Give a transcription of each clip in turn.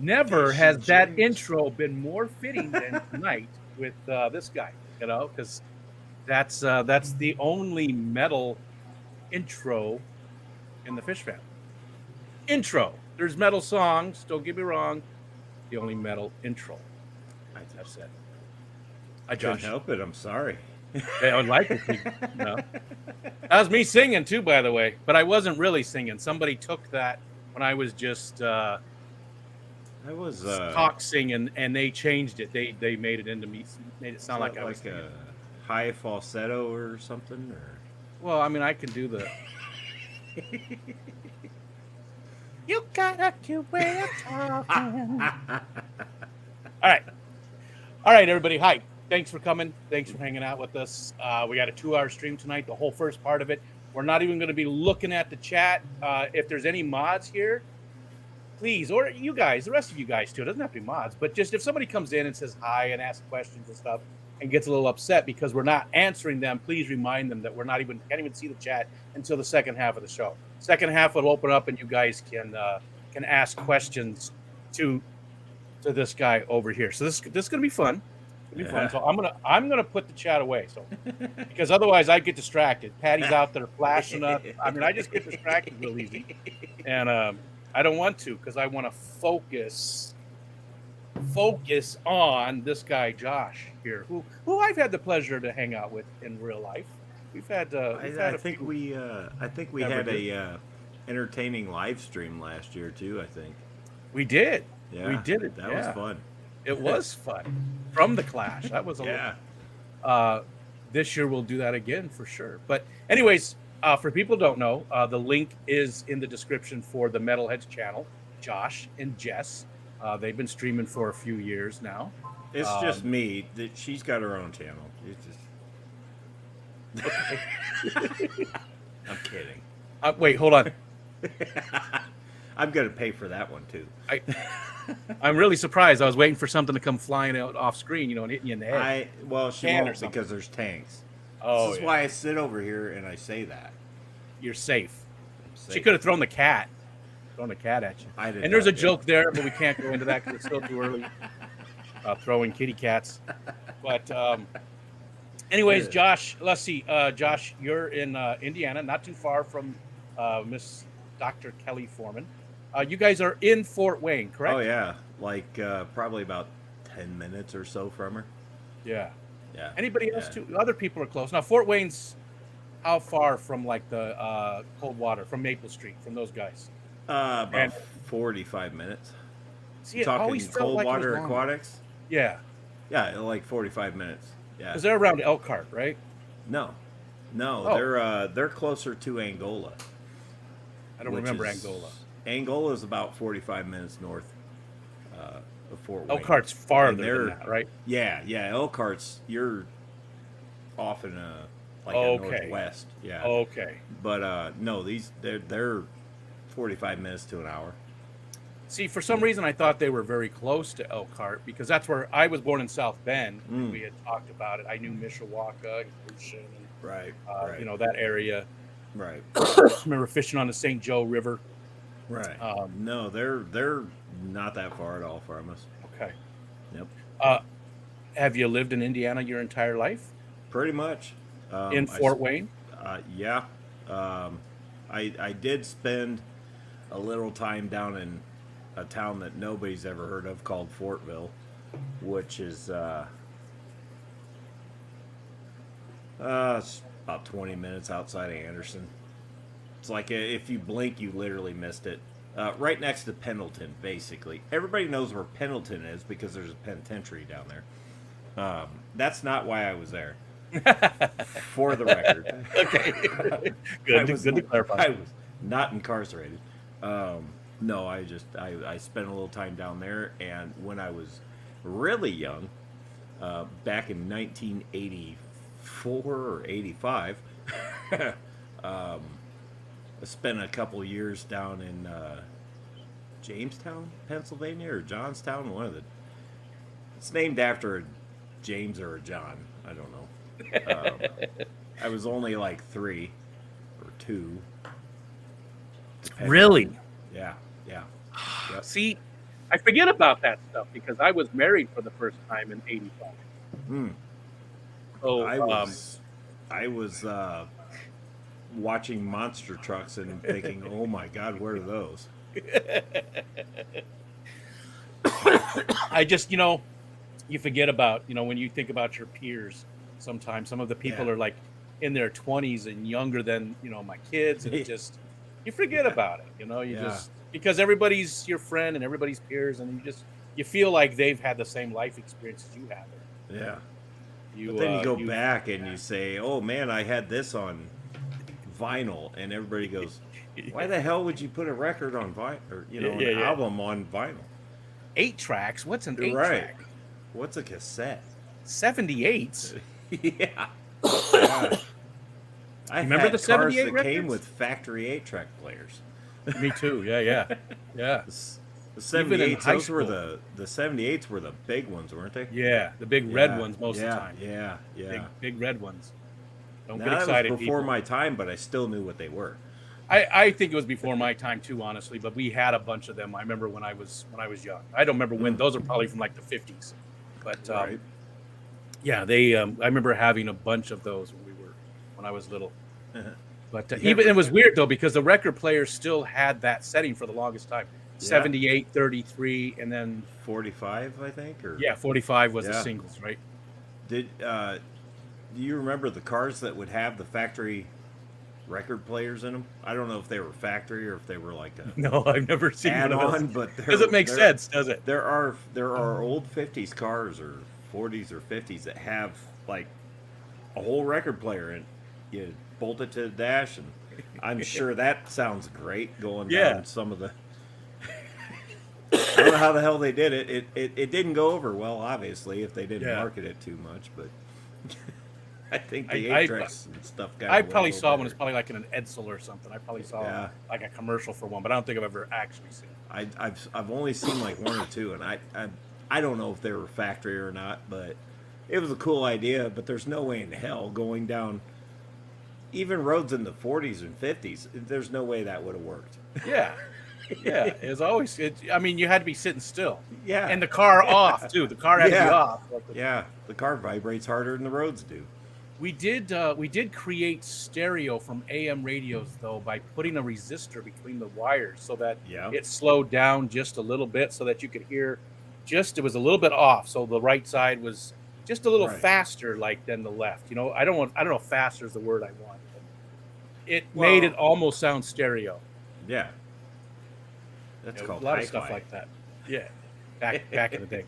never has that intro been more fitting than tonight with this guy, you know, because that's the only metal intro in the Fish family. Intro. There's metal songs, don't get me wrong. The only metal intro. That's it. I couldn't help it. I'm sorry. I would like it. No. That was me singing too, by the way. But I wasn't really singing. Somebody took that when I was just I was talk singing, and they changed it. They made it into me, made it sound like I was like a high falsetto or something. Or well, I mean, I can do the. You got a cute way of talking. All right, everybody. Hi. Thanks for coming. Thanks for hanging out with us. We got a 2-hour stream tonight, the whole first part of it. We're not even going to be looking at the chat. If there's any mods here, please, or you guys, the rest of you guys too. It doesn't have to be mods, but just if somebody comes in and says hi and asks questions and stuff and gets a little upset because we're not answering them, please remind them that we're not even can't even see the chat until the second half of the show. Second half will open up and you guys can ask questions to this guy over here. So this is going to be fun. It'll be fun. So I'm gonna put the chat away. So because otherwise I get distracted. Patty's out there flashing up. I mean, I just get distracted real easy, and I don't want to because I want to focus on this guy Josh here, who I've had the pleasure to hang out with in real life. I think we had a entertaining live stream last year too. I think we did. Yeah, we did it. That was fun. It was fun from the Clash. That was this year we'll do that again for sure. But anyways, for people who don't know, the link is in the description for the Metalhead's channel. Josh and Jess, they've been streaming for a few years now. It's just me. She's got her own channel. It's just. Okay. I'm kidding. Wait, hold on. I'm gonna pay for that one too. I'm really surprised. I was waiting for something to come flying out off screen, and hitting you in the head. She won't because there's tanks. Oh, this is why I sit over here and I say that. You're safe. She could have thrown the cat at you. And there's a joke there, but we can't go into that because it's still too early. Throwing kitty cats. But anyways, Josh, let's see. Josh, you're in Indiana, not too far from Miss Dr. Kelly Foreman. You guys are in Fort Wayne, correct? Oh, yeah. Like probably about 10 minutes or so from her. Yeah. Yeah. Anybody else, too? Other people are close. Now, Fort Wayne's how far from, like, the Coldwater, from Maple Street, from those guys? About 45 minutes. See, talking Coldwater Aquatics? Yeah. Yeah, like 45 minutes. Yeah. Because they're around Elkhart, right? No. They're closer to Angola. I don't remember Angola. Angola is about 45 minutes north of Fort Wayne. Elkhart's farther than that, right? Yeah. Elkhart's, you're off in a northwest. Yeah. Okay. But no, they're 45 minutes to an hour. See, for some reason, I thought they were very close to Elkhart because that's where I was born in South Bend. And we had talked about it. I knew Mishawaka and Crucian and right. That area. Right. I remember fishing on the St. Joe River. Right. No, they're not that far at all from us. Okay. Yep. Have you lived in Indiana your entire life? Pretty much. In Fort Wayne? Yeah. I did spend a little time down in a town that nobody's ever heard of called Fortville, which is it's about 20 minutes outside of Anderson. It's like if you blink, you literally missed it. Right next to Pendleton, basically. Everybody knows where Pendleton is because there's a penitentiary down there. That's not why I was there. For the record. Okay. Good to clarify. I was not incarcerated. No, I spent a little time down there, and when I was really young, back in 1984 or 85, I spent a couple years down in Jamestown, Pennsylvania, or Johnstown, one of the. It's named after a James or a John. I don't know. I was only like 3 or 2. Really? Yeah. See, I forget about that stuff because I was married for the first time in '85. Hmm. So I was watching monster trucks and thinking, oh my God, where are those? I just, you forget about, when you think about your peers. Sometimes some of the people Yeah. are like in their 20s and younger than, my kids, and it just you forget Yeah. about it. You Yeah. just because everybody's your friend and everybody's peers, and you feel like they've had the same life experiences you have. Yeah. But You then you go you back and you say, oh man, I had this on vinyl, and everybody goes, why the hell would you put a record on vinyl, or an yeah. album on vinyl? 8 tracks. What's an eight Right. track? What's a cassette? 78s. Yeah. Yeah. I Remember had the cars 78 that came records? with factory 8-track players. Me too. Yeah. The Even in 78s, high those were school. the 78s were the big ones, weren't they? Yeah, the big red ones most of the time. Yeah. Big red ones. Don't get Now that excited, was before people. my time, but I still knew what they were. I think it was before my time too, honestly. But we had a bunch of them. I remember when I was young. I don't remember when. Those are probably from like the '50s. But Right. yeah, they. I remember having a bunch of those when I was little. But Yeah. even it was weird though because the record player still had that setting for the longest time. Yeah. 78, 33, and then 45, I think, or 45 was the Yeah. singles, right? do you remember the cars that would have the factory record players in them? I don't know if they were factory or if they were like a No, I've never seen one of those. add-on, but Doesn't make sense, does it? There are old 50s cars or 40s or 50s that have like a whole record player, and you bolt it to the dash, and I'm sure that sounds great going down some of the. I don't know how the hell they did it. It didn't go over well, obviously, if they didn't market it too much, but I think the 8-tracks and stuff got. I probably saw one. It's probably like in an Edsel or something. I probably saw like a commercial for one, but I don't think I've ever actually seen it. I've only seen like one or two, and I don't know if they were factory or not, but it was a cool idea. But there's no way in hell going down even roads in the 40s and 50s. There's no way that would have worked. Yeah. Yeah, it's always. I mean, you had to be sitting still. Yeah, and the car off too. The car had to be off. Yeah, the car vibrates harder than the roads do. We did create stereo from AM radios though by putting a resistor between the wires so that it slowed down just a little bit so that you could hear. It was a little bit off, so the right side was just a little faster, like than the left. I don't know if faster is the word I want. But it made it almost sound stereo. Yeah. That's called a lot hi-fi. of stuff like that. Yeah, back in the day.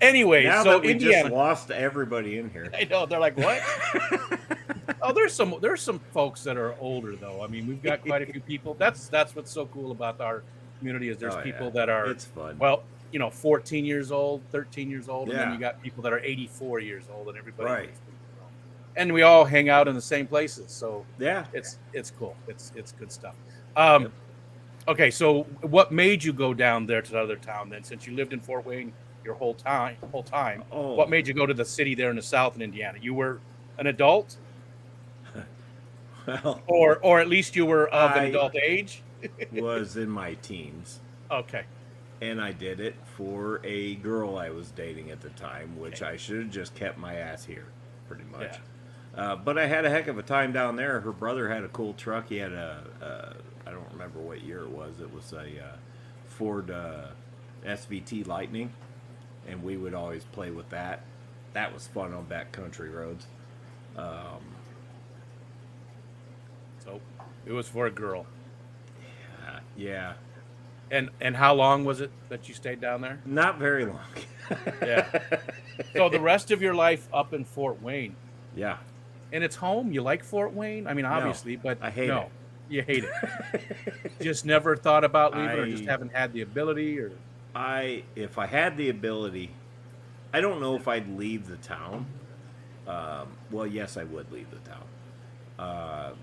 Anyway, now so that we Indiana just lost everybody in here. I know they're like, what? Oh, there's some folks that are older though. I mean, we've got quite a few people. That's what's so cool about our community is there's people that are it's fun. Well, 14 years old, 13 years old, and then you got people that are 84 years old, and everybody. Right. And we all hang out in the same places, so yeah, it's cool. It's good stuff. Okay, so what made you go down there to the other town then? Since you lived in Fort Wayne your whole time, what made you go to the city there in the south in Indiana? You were an adult, well, or at least you were of an adult age. Was in my teens. Okay. And I did it for a girl I was dating at the time, which I should have just kept my ass here, pretty much. Yeah. But I had a heck of a time down there. Her brother had a cool truck. He had I don't remember what year it was. It was a Ford SVT Lightning, and we would always play with that. That was fun on backcountry roads. So it was for a girl. Yeah. And how long was it that you stayed down there? Not very long. Yeah. So the rest of your life up in Fort Wayne. Yeah. And it's home? You like Fort Wayne? I mean, obviously, but I hate it. You hate it. Just never thought about leaving, or just haven't had the ability, or if I had the ability, I don't know if I'd leave the town. Well, yes, I would leave the town.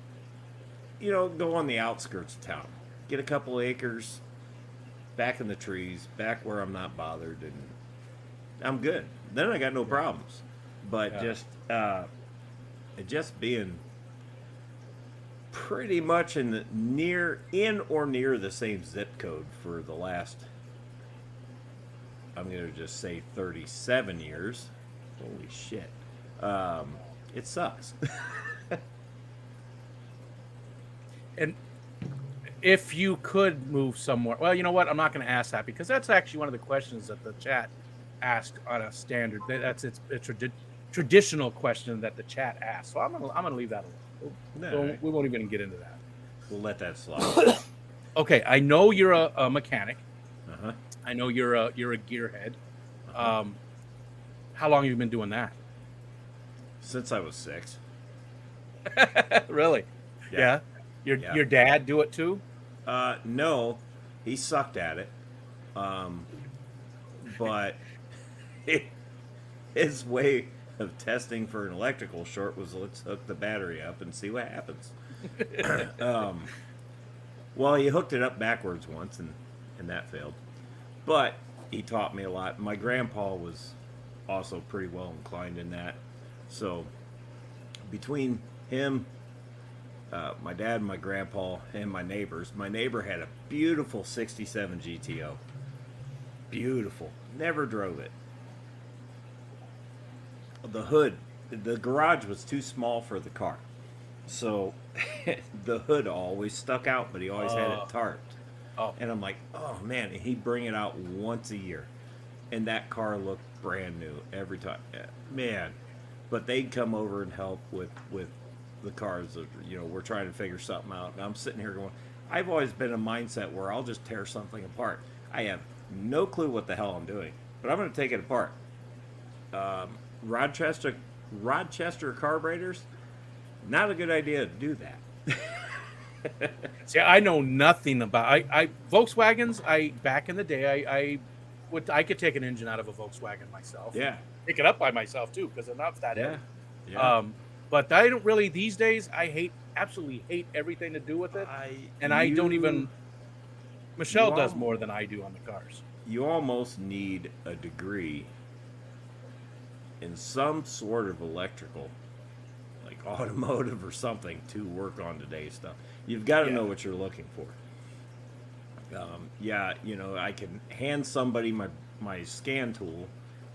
Go on the outskirts of town, get a couple acres, back in the trees, back where I'm not bothered, and I'm good. Then I got no problems. But just being pretty much in or near the same zip code for the last I'm going to just say 37 years. Holy shit. It sucks. And if you could move somewhere, well, you know what? I'm not going to ask that because that's actually one of the questions that the chat asked on a standard. That's a traditional question that the chat asks. So I'm gonna leave that alone. Right. We won't even get into that. We'll let that slide. Okay, I know you're a mechanic. Uh-huh. I know you're a gearhead. Uh-huh. How long have you been doing that? Since I was 6. Really? Yeah. Your dad do it too? No, he sucked at it. But his way of testing for an electrical short was let's hook the battery up and see what happens. Well, he hooked it up backwards once, and that failed. But he taught me a lot. My grandpa was also pretty well inclined in that. So between him, my dad, my grandpa, and my neighbors, my neighbor had a beautiful 67 GTO. Beautiful. Never drove it. The hood, the garage was too small for the car. So the hood always stuck out, but he always had it tarped. Oh. And I'm like, oh man, and he'd bring it out once a year. And that car looked brand new every time. Man. But they'd come over and help with the cars. You know, we're trying to figure something out. And I'm sitting here going, I've always been a mindset where I'll just tear something apart. I have no clue what the hell I'm doing, but I'm going to take it apart. Rochester carburetors, not a good idea to do that. See, I know nothing about I Volkswagens. Back in the day, I could take an engine out of a Volkswagen myself. Yeah, pick it up by myself too because they're not that heavy. Yeah. But I don't really these days. I absolutely hate everything to do with it, I don't even. Michelle does more than I do on the cars. You almost need a degree in some sort of electrical, like automotive or something, to work on today's stuff. You've got to know what you're looking for. You know, I can hand somebody my scan tool,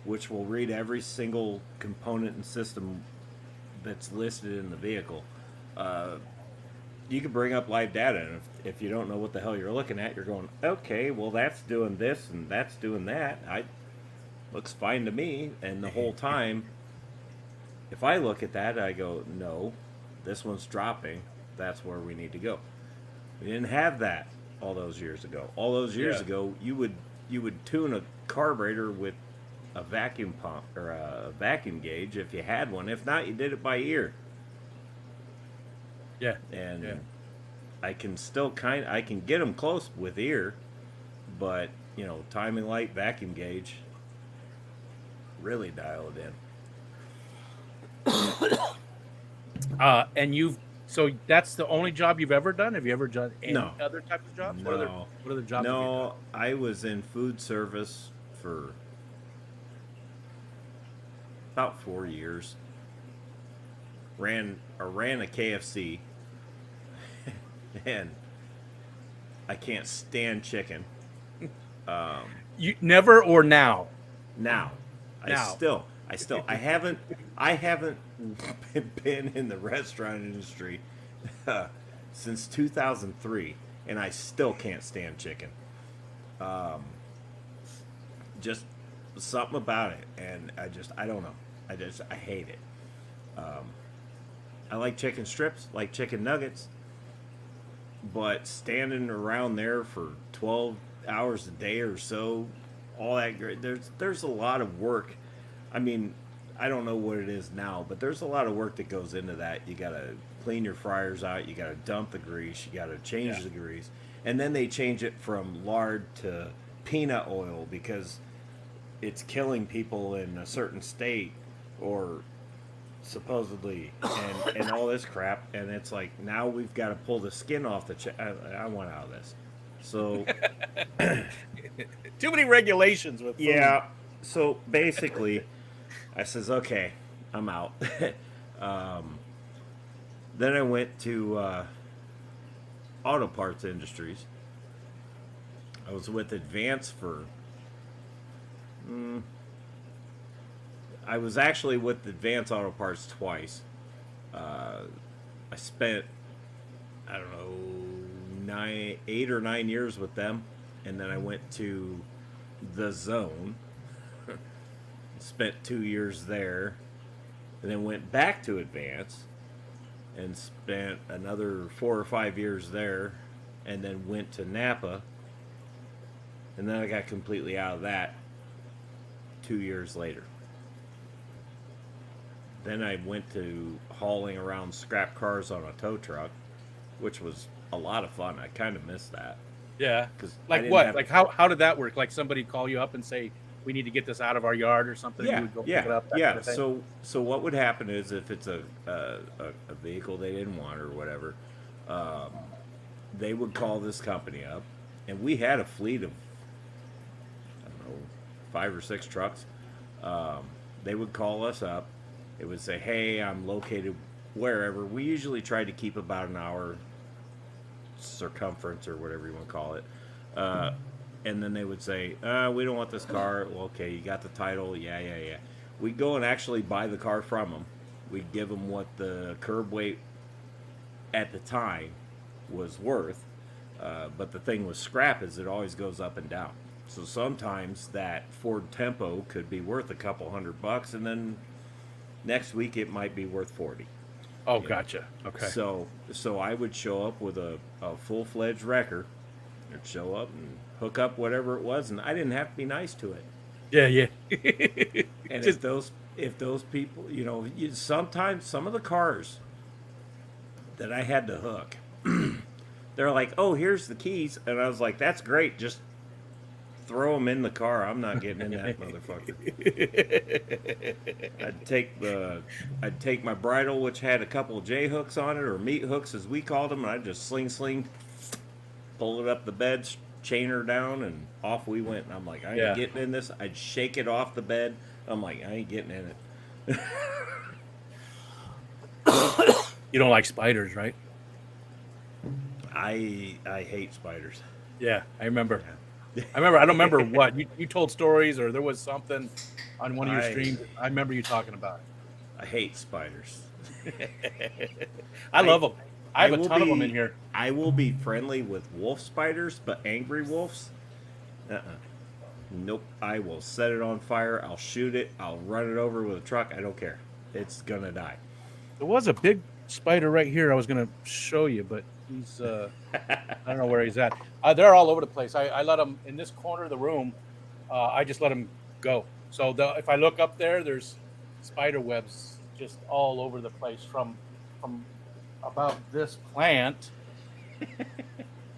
which will read every single component and system that's listed in the vehicle. You can bring up live data, and if you don't know what the hell you're looking at, you're going, okay, well, that's doing this and that's doing that. Looks fine to me. And the whole time, if I look at that, I go, no, this one's dropping. That's where we need to go. We didn't have that all those years ago. All those years ago, you would tune a carburetor with a vacuum pump or a vacuum gauge if you had one. If not, you did it by ear. Yeah. And I can still I can get them close with ear, but, you know, timing light, vacuum gauge, really dial it in. And so that's the only job you've ever done? Have you ever done any other types of jobs? No. What other jobs have you done? I was in food service for about 4 years. Ran a KFC. And I can't stand chicken. You never or now? Now. I haven't been in the restaurant industry since 2003, and I still can't stand chicken. Just something about it, and I don't know. I hate it. I like chicken strips, like chicken nuggets. But standing around there for 12 hours a day or so, all that great, there's a lot of work. I mean, I don't know what it is now, but there's a lot of work that goes into that. You got to clean your fryers out. You got to dump the grease. You got to change the grease. And then they change it from lard to peanut oil because it's killing people in a certain state or supposedly and all this crap, and it's like now we've got to pull the skin off the I want out of this. So too many regulations with food. So basically I says, okay, I'm out. Then I went to auto parts industries. I was with Advance for I was actually with Advance Auto Parts twice. I spent, I don't know, 8 or 9 years with them, and then I went to the Zone. Spent 2 years there, and then went back to Advance, and spent another 4 or 5 years there, and then went to Napa, and then I got completely out of that 2 years later. Then I went to hauling around scrap cars on a tow truck, which was a lot of fun. I kind of missed that. Yeah. 'Cause Like what? Like how did that work? Like somebody call you up and say, we need to get this out of our yard or something? Yeah, You would go yeah, pick it up, that yeah. kind of thing? So what would happen is if it's a vehicle they didn't want or whatever, they would call this company up, and we had a fleet of, I don't know, 5 or 6 trucks. They would call us up. It would say, hey, I'm located wherever. We usually try to keep about an hour circumference or whatever you want to call it. And then they would say, we don't want this car. Well, okay, you got the title. Yeah. We'd go and actually buy the car from them. We'd give them what the curb weight at the time was worth. But the thing with scrap is it always goes up and down. So sometimes that Ford Tempo could be worth a couple $100, and then next week it might be worth 40. Oh, gotcha. Okay. So I would show up with a full-fledged wrecker. I'd show up and hook up whatever it was, and I didn't have to be nice to it. Yeah. And if those people, sometimes some of the cars that I had to hook, they're like, "Oh, here's the keys," and I was like, "That's great. Just throw them in the car. I'm not getting in that motherfucker." I'd take my bridle, which had a couple of J hooks on it, or meat hooks as we called them, and I'd just sling, pull it up the bed, chain her down, and off we went. And I'm like, I ain't getting in this. I'd shake it off the bed. I'm like, I ain't getting in it. You don't like spiders, right? I hate spiders. Yeah, I remember. I don't remember what you told stories, or there was something on one of your streams. I remember you talking about it. I hate spiders. I love them. I have a ton of them in here. I will be friendly with wolf spiders, but angry wolves, nope. I will set it on fire. I'll shoot it. I'll run it over with a truck. I don't care. It's gonna die. There was a big spider right here I was going to show you, but he's I don't know where he's at. They're all over the place. I let them in this corner of the room. I just let them go. So if I look up there, there's spider webs just all over the place from about this plant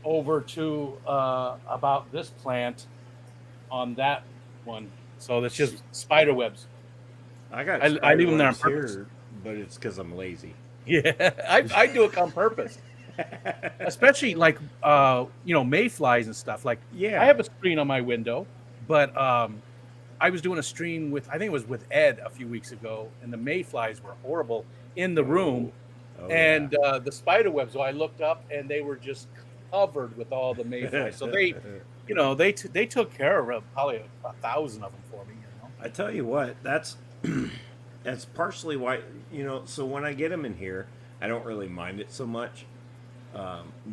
over to about this plant on that one. So that's just spider webs. I leave them there on purpose. Here, but it's because I'm lazy. Yeah, I do it on purpose. Especially like mayflies and stuff. Like, yeah, I have a screen on my window, but I was doing a stream with, I think it was with Ed a few weeks ago, and the mayflies were horrible in the room. And the spider webs. So I looked up, and they were just covered with all the mayflies. So they, they took care of probably 1,000 of them for me. I tell you what, that's partially why, so when I get them in here, I don't really mind it so much,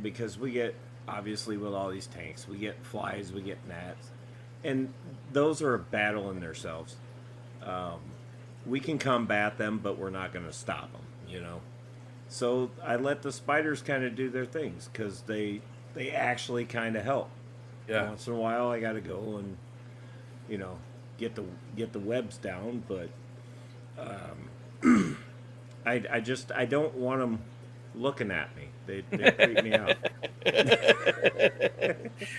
because we get, obviously with all these tanks, we get flies, we get gnats, and those are a battle in themselves. We can combat them, but we're not going to stop them, So I let the spiders kind of do their things, because they actually kind of help. Yeah. Once in a while, I got to go and, get the webs down, but I don't want them looking at me. They creep me out.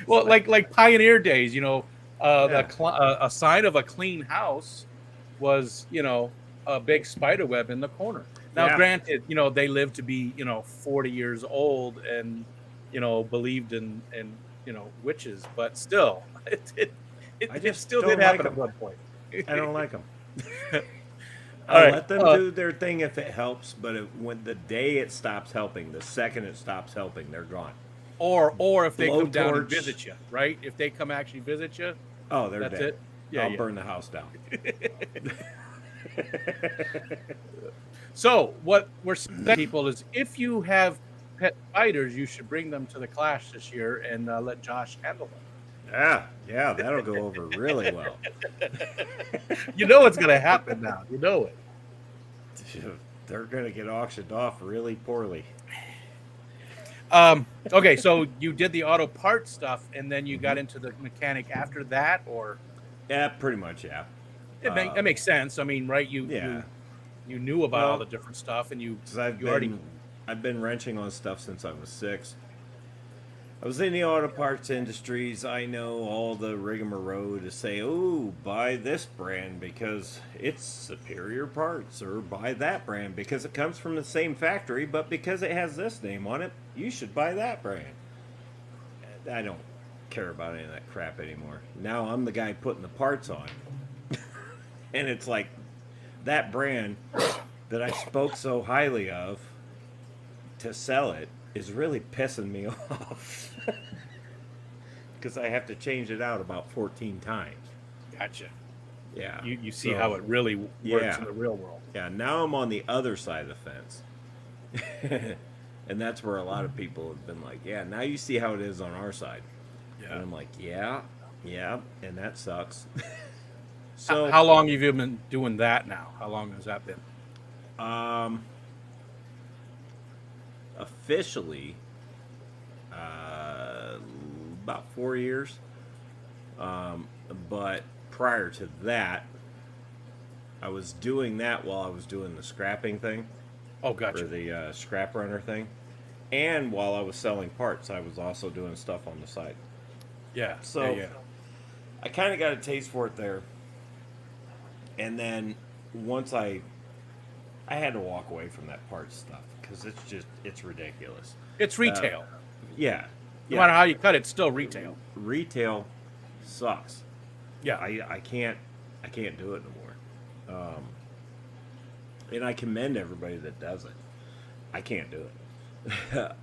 Well, like pioneer days, a sign of a clean house was, a big spider web in the corner. Now, granted, they lived to be, 40 years old and, believed in witches, but still, it still did happen at one point. I don't like them. Let them do their thing if it helps, but when the day it stops helping, the second it stops helping, they're gone. Or if they come down and visit you, right? If they come actually visit you, they're that's dead. it. Yeah, I'll burn the house down. So what we're saying to people is, if you have pet spiders, you should bring them to the clash this year and let Josh handle them. Yeah, that'll go over really well. You know what's going to happen now. You know it. They're going to get auctioned off really poorly. Okay, so you did the auto part stuff, and then you got into the mechanic after that, or? Yeah, pretty much, yeah. That makes sense. I mean, right? You knew about all the different stuff, and I've been wrenching on stuff since I was 6. I was in the auto parts industries. I know all the rigmarole to say, oh, buy this brand because it's superior parts, or buy that brand because it comes from the same factory, but because it has this name on it, you should buy that brand. I don't care about any of that crap anymore. Now I'm the guy putting the parts on. And it's like, that brand that I spoke so highly of to sell it is really pissing me off. Because I have to change it out about 14 times. Gotcha. Yeah. You see how it really works in the real world. Yeah, now I'm on the other side of the fence. And that's where a lot of people have been like, yeah, now you see how it is on our side. Yeah. And I'm like, yeah, and that sucks. So how long have you been doing that now? How long has that been? Officially, about 4 years. But prior to that, I was doing that while I was doing the scrapping thing. Oh, gotcha. Or the scrap runner thing. And while I was selling parts, I was also doing stuff on the side. Yeah. So I kind of got a taste for it there. And then once I had to walk away from that parts stuff because it's ridiculous. It's retail. Yeah. No matter how you cut it, it's still retail. Retail sucks. Yeah. I can't do it no more. And I commend everybody that does it. I can't do it.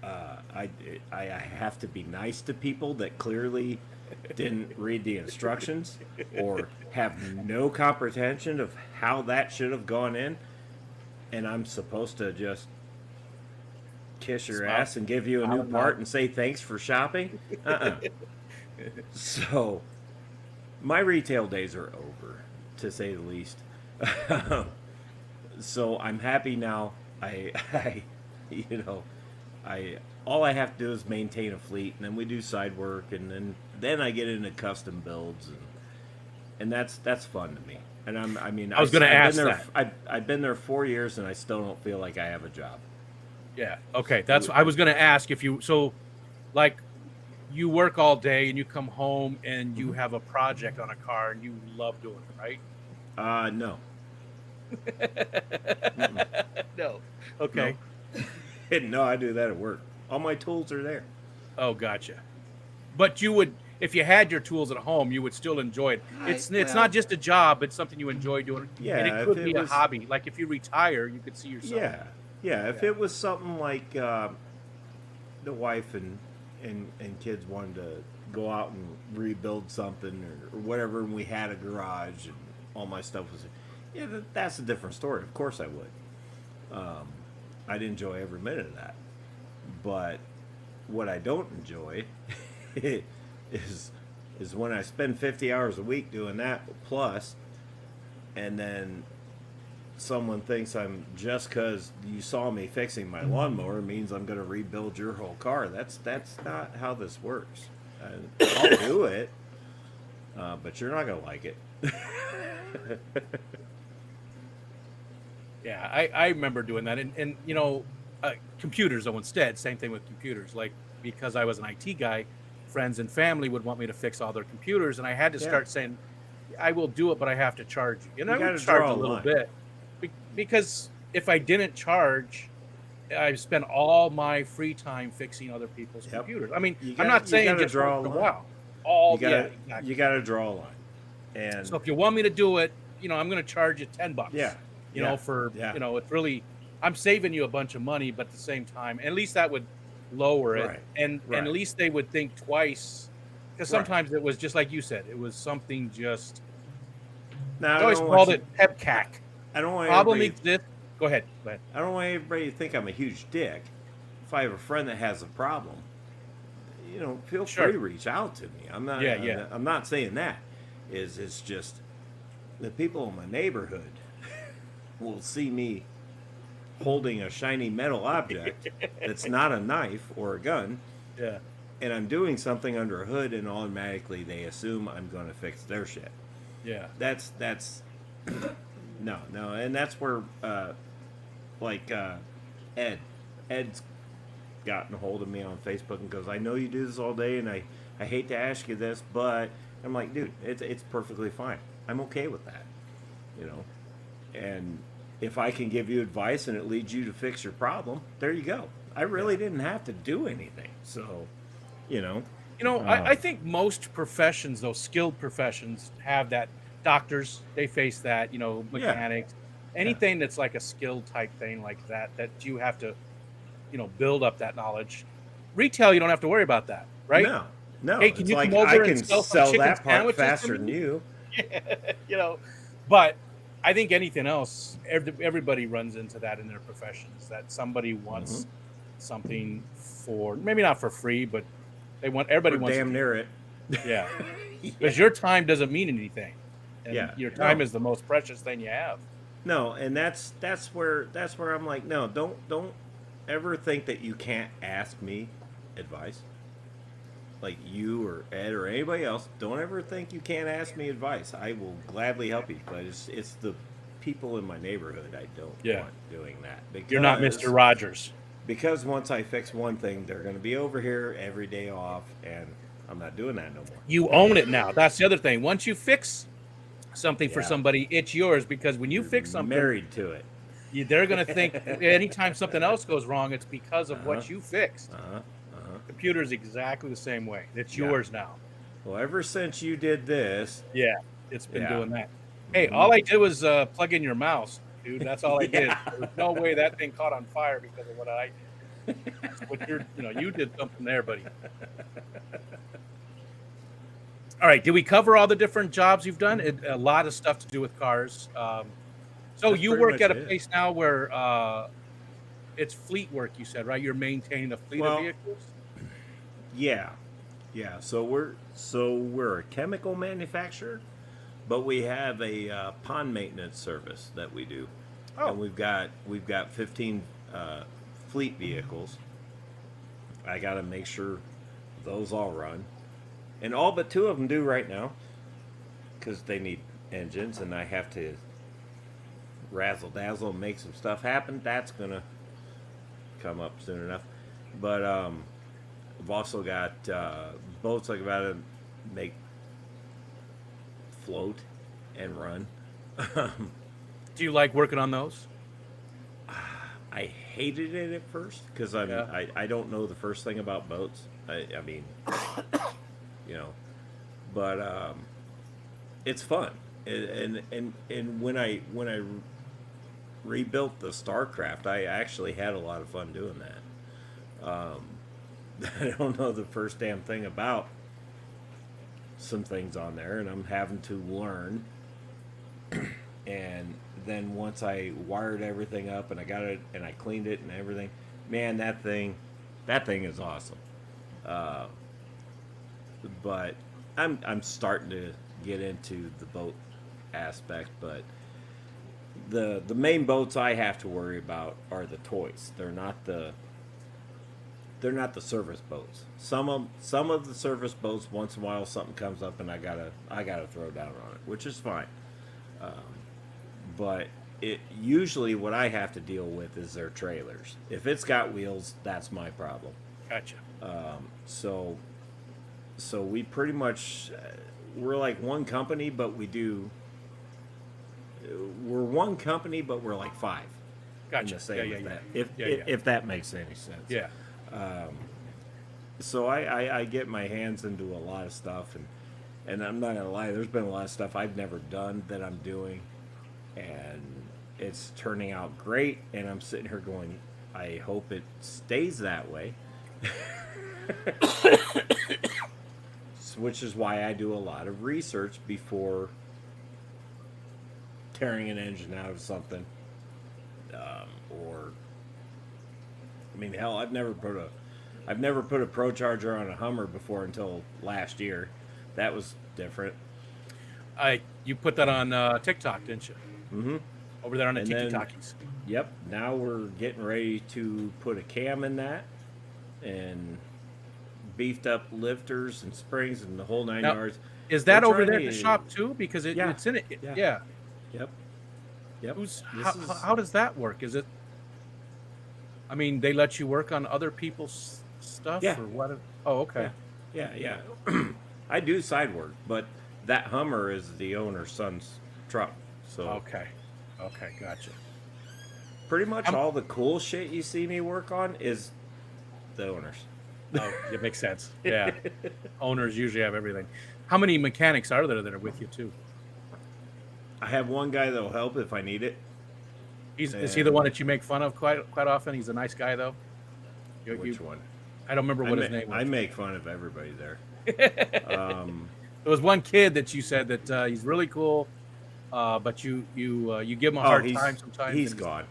I have to be nice to people that clearly didn't read the instructions or have no comprehension of how that should have gone in, and I'm supposed to just kiss your ass and give you a new part and say thanks for shopping? So my retail days are over, to say the least. So I'm happy now. All I have to do is maintain a fleet, and then we do side work, and then I get into custom builds, and that's fun to me. And I was going to ask that. I've been there 4 years, and I still don't feel like I have a job. Yeah. Okay. I was going to ask if you you work all day and you come home and you have a project on a car and you love doing it, right? No. No. Okay. No, I do that at work. All my tools are there. Oh, gotcha. But you would, if you had your tools at home, you would still enjoy it. It's not just a job; it's something you enjoy doing. Yeah, and it could be a hobby. Like if you retire, you could see yourself. Yeah. If it was something like the wife and kids wanted to go out and rebuild something or whatever, and we had a garage and all my stuff was, that's a different story. Of course I would. I'd enjoy every minute of that. But what I don't enjoy is when I spend 50 hours a week doing that plus, and then someone thinks I'm, just because you saw me fixing my lawnmower means I'm going to rebuild your whole car. That's not how this works. I'll do it, but you're not going to like it. Yeah, I remember doing that, and computers though instead. Same thing with computers. Like, because I was an IT guy, friends and family would want me to fix all their computers, and I had to start saying, I will do it, but I have to charge you. And I would charge a little bit, because if I didn't charge, I spent all my free time fixing other people's computers. I mean, I'm not saying just draw a while. You got to draw a line. And so if you want me to do it, I'm going to charge you $10. Yeah. It's really, I'm saving you a bunch of money, but at the same time, at least that would lower it. And at least they would think twice, because sometimes it was just like you said, it was something just Now, I always called it hepcac. I don't want Problem everybody. exists. Go ahead. Go ahead. I don't want everybody to think I'm a huge dick. If I have a friend that has a problem, feel free to reach out to me. I'm not. Yeah. I'm not saying that. It's just the people in my neighborhood will see me holding a shiny metal object that's not a knife or a gun. Yeah. And I'm doing something under a hood, and automatically they assume I'm going to fix their shit. Yeah. That's no, and that's where Ed's gotten a hold of me on Facebook and goes, I know you do this all day, and I hate to ask you this, but I'm like, dude, it's perfectly fine. I'm okay with that, and if I can give you advice and it leads you to fix your problem, there you go. I really didn't have to do anything, so. I think most professions, those skilled professions, have that. Doctors, they face that. Mechanics, anything that's like a skill type thing like that you have to, build up that knowledge. Retail, you don't have to worry about that, right? No. Hey, can you come over I can and sell sell chicken that part sandwiches faster than you. Yeah, But I think anything else, everybody runs into that in their professions. That somebody wants something for maybe not for free, but everybody wants damn near it. Yeah, because your time doesn't mean anything. And your time is the most precious thing you have. No, and that's where I'm like, no, don't ever think that you can't ask me advice. Like you or Ed or anybody else, don't ever think you can't ask me advice. I will gladly help you, but it's the people in my neighborhood I don't want doing that. Because you're not Mr. Rogers. Because once I fix one thing, they're going to be over here every day off, and I'm not doing that no more. You own it now. That's the other thing. Once you fix something for somebody, it's yours, because when you fix something, married to it, they're going to think anytime something else goes wrong, it's because of what you fixed. Computer's exactly the same way. It's yours now. Well, ever since you did this, it's been doing that. Hey, all I did was plug in your mouse, dude. That's all I did. There's no way that thing caught on fire because of what I did. But you did something there, buddy. All right, did we cover all the different jobs you've done? A lot of stuff to do with cars. So you work at a place now where it's fleet work, you said, right? You're maintaining a fleet of vehicles? Yeah. So we're a chemical manufacturer, but we have a pond maintenance service that we do. And we've got 15 fleet vehicles. I got to make sure those all run. And all but 2 of them do right now, because they need engines, and I have to razzle dazzle and make some stuff happen. That's gonna come up soon enough. But I've also got boats I've got to make float and run. Do you like working on those? I hated it at first because I don't know the first thing about boats. I mean, but it's fun. And when I rebuilt the Starcraft, I actually had a lot of fun doing that. I don't know the first damn thing about some things on there, and I'm having to learn. And then once I wired everything up and I got it and I cleaned it and everything, man, that thing is awesome. But I'm starting to get into the boat aspect, but the main boats I have to worry about are the toys. They're not the service boats. Some of the service boats, once in a while something comes up and I gotta throw down on it, which is fine. But it usually what I have to deal with is their trailers. If it's got wheels, that's my problem. Gotcha. So we pretty much we're like one company, but we're one company, but we're like 5. Gotcha. If that makes any sense. Yeah. So I get my hands into a lot of stuff, and I'm not gonna lie, there's been a lot of stuff I've never done that I'm doing, and it's turning out great, and I'm sitting here going, I hope it stays that way. Which is why I do a lot of research before tearing an engine out of something, or I mean, hell, I've never put a Pro Charger on a Hummer before until last year. That was different. You put that on TikTok, didn't you? Mm-hmm. Over there on the And Tiki then- Talkies. Yep. Now we're getting ready to put a cam in that, and beefed up lifters and springs and the whole 9 Now, yards. Is that We're over there trying at the to- shop too? Because Yeah. it's in it. Yeah. Yeah. Yep. Yep. Who's This is- how does that work? Is it? I mean, they let you work on other people's stuff, Yeah. or what? Oh, okay. Yeah. I do side work, but that Hummer is the owner's son's truck. So Okay, gotcha. pretty much all the cool shit you see me work on is the owner's. Oh, it makes sense. Yeah, owners usually have everything. How many mechanics are there that are with you too? I have one guy that'll help if I need it. Is he the one that you make fun of quite often? He's a nice guy though. Which one? I don't remember what his name was. I make fun of everybody there. There was one kid that you said that he's really cool, but you give him a hard time sometimes. He's and gone.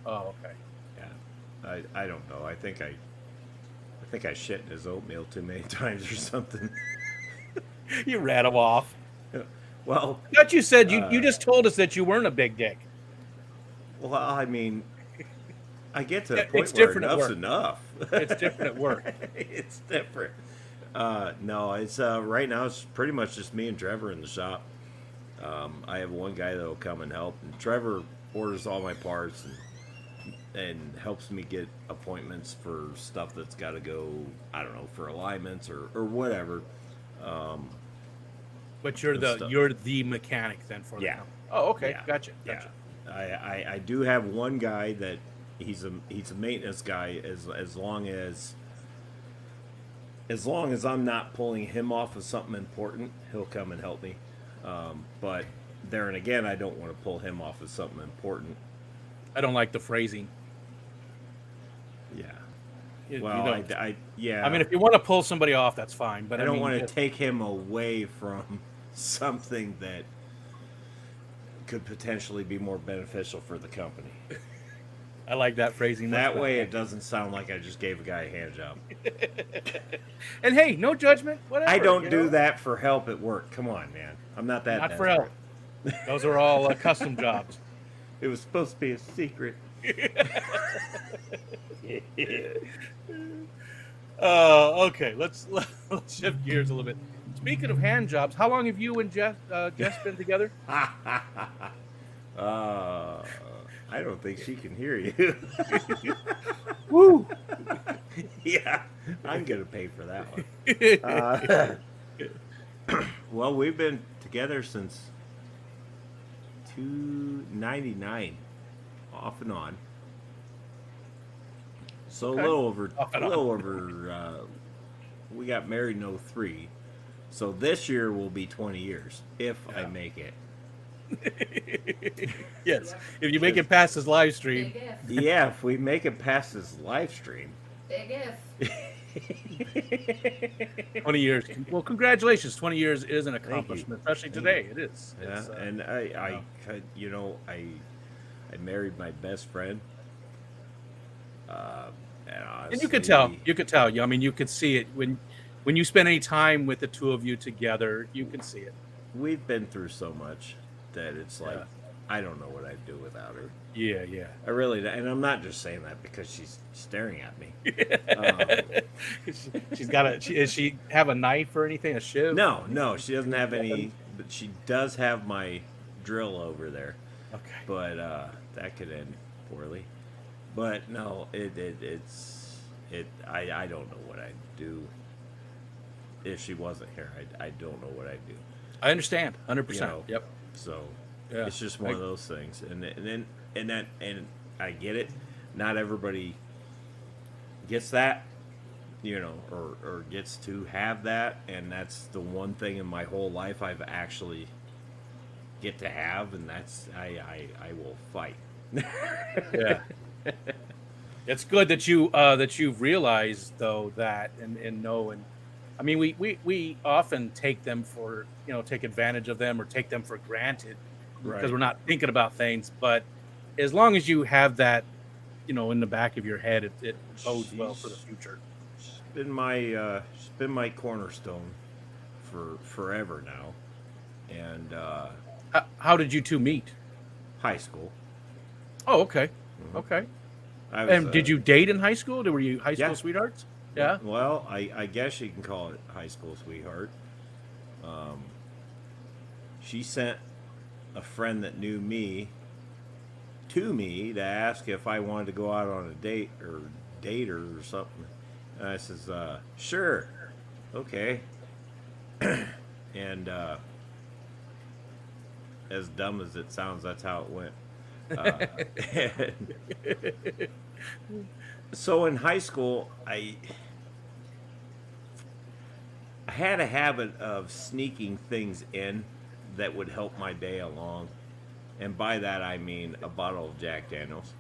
Oh, okay. Yeah, I don't know. I think I shit in his oatmeal too many times or something. You ran him off. Well, I thought you said you just told us that you weren't a big dick. well, I mean, I get to a It's point where different at enough's work. enough. It's different at work. It's different. No, it's right now it's pretty much just me and Trevor in the shop. I have one guy that'll come and help, and Trevor orders all my parts and helps me get appointments for stuff that's got to go. I don't know, for alignments or whatever. But you're the mechanic then for Yeah. them. Oh, okay. Yeah. Gotcha. Yeah, I do have one guy that he's a maintenance guy as long as I'm not pulling him off of something important, he'll come and help me. But there and again, I don't want to pull him off of something important. I don't like the phrasing. Yeah. You Well, don't. yeah. I mean, if you want to pull somebody off, that's fine. But I don't mean, want to just- take him away from something that could potentially be more beneficial for the company. I like that phrasing. That much way, better. it doesn't sound like I just gave a guy a hand job. And hey, no judgment. Whatever. I don't you do know? that for help at work. Come on, man. I'm not that. Not for desperate. help. Those are all custom jobs. It was supposed to be a secret. Okay. Let's shift gears a little bit. Speaking of hand jobs, how long have you and Jess been together? I don't think she can hear you. Woo! Yeah, I'm gonna pay for that one. Well, we've been together since 1999, off and on. So Okay. a little over, Off and we got married in 03. So this year will be 20 years if I make it. Yes. If you make it past this live stream, Big if. Yeah, if we make it past this live stream. Big if. 20 years. Well, congratulations. 20 years is an you. accomplishment, especially today. It is. Yeah, It's, and I married my best friend. and you could tell. You could tell. I mean, you could see it when you spend any time with the two of you together. You can see it. We've been through so much that it's like Yeah. I don't know what I'd do without her. Yeah, yeah. I really, and I'm not just saying that because she's staring at me. She's got a. Does she have a knife or anything? A shiv? No, she doesn't have any, but she does have my drill over there. Okay. But that could end poorly. But no, I don't know what I'd do if she wasn't here. I don't know what I'd do. I understand. 100%. You know, Yep. So Yeah. it's just one of those things, and I get it. Not everybody gets that, you know, or gets to have that, and that's the one thing in my whole life I've actually get to have, and that's I will fight. Yeah. It's good that you've realized though that and know, and I mean we often take them for take advantage of them or take them for granted, because we're not thinking about things. But as long as you have that, in the back of your head, it bodes well for the future. She's been my cornerstone for forever now. And how did you two meet? high school. Oh, okay. Mhm. Okay. And did you date in high school? Were you high school Yeah. sweethearts? Yeah. Well, I guess you can call it high school sweetheart. She sent a friend that knew me to me to ask if I wanted to go out on a date or something. And I says, sure, okay. And as dumb as it sounds, that's how it went. So in high school, I had a habit of sneaking things in that would help my day along. And by that I mean a bottle of Jack Daniels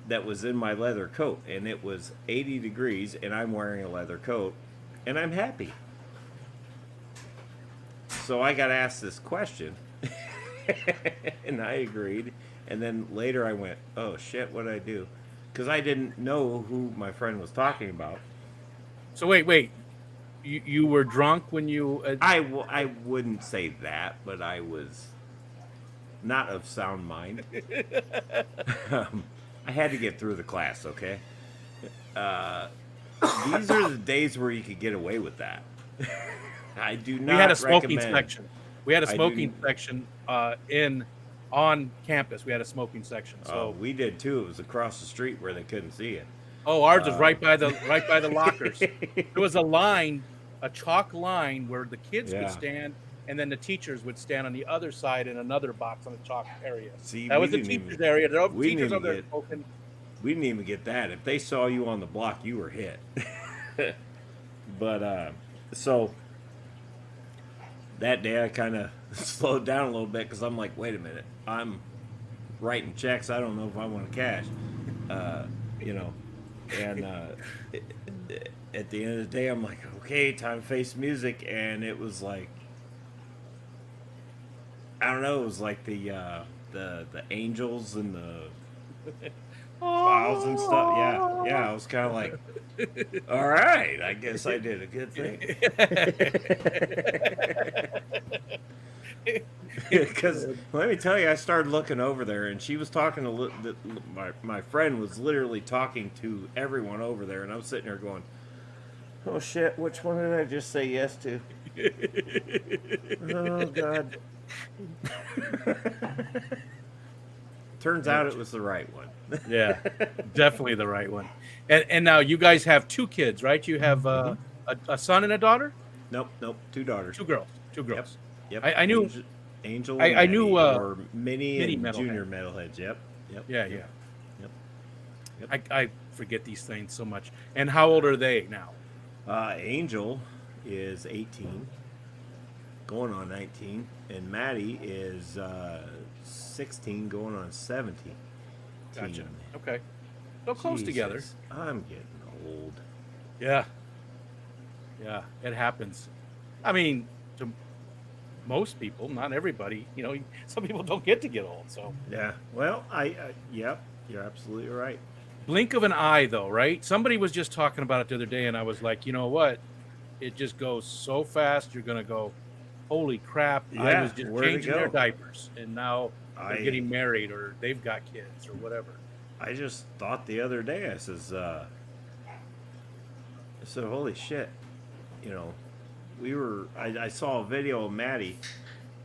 that was in my leather coat. And it was 80 degrees and I'm wearing a leather coat and I'm happy. So I got asked this question and I agreed. And then later I went, oh shit, what did I do? Because I didn't know who my friend was talking about. So wait. You were drunk when you... I wouldn't say that, but I was not of sound mind. I had to get through the class, okay? These are the days where you could get away with that. I do not. We had a smoking recommend. section. We had a smoking section on campus. We had a smoking section. So we did too. It was across the street where they couldn't see it. Oh, ours was right by the lockers. There was a line, a chalk line where the kids could stand, and then the teachers would stand on the other side in another box on the chalk area. See, that was the teachers' area. There were teachers over there smoking. We didn't even get that. If they saw you on the block, you were hit. But so that day I kind of slowed down a little bit because I'm like, wait a minute, I'm writing checks. I don't know if I want to cash, And at the end of the day, I'm like, okay, time to face music. And it was like, I don't know, it was like the angels and the clouds and stuff. Yeah, I was kind of like, all right, I guess I did a good thing. Because let me tell you, I started looking over there, and she was talking to my friend was literally talking to everyone over there, and I was sitting there going, "Oh shit, which one did I just say yes to?" Oh god. Turns out it was the right one. Yeah, definitely the right one. And now you guys have 2 kids, right? You have a son and a daughter? Nope, 2 daughters. 2 girls. 2 girls. Yep. I knew Angel. I knew or Mini and Metalhead. Junior Metalheads. Yep. Yeah. I forget these things so much. And how old are they now? Angel is 18, going on 19, and Maddie is 16, going on 17. Gotcha. Okay. So close together. I'm getting old. Yeah. Yeah, it happens. I mean, to most people, not everybody. Some people don't get to get old. So yeah. Well, yep, you're absolutely right. Blink of an eye, though, right? Somebody was just talking about it the other day, and I was like, you know what? It just goes so fast. You're gonna go, holy crap! Yeah, I was just changing their go? diapers, and now they're getting married or they've got kids or whatever. I just thought the other day, I said, holy shit, I saw a video of Maddie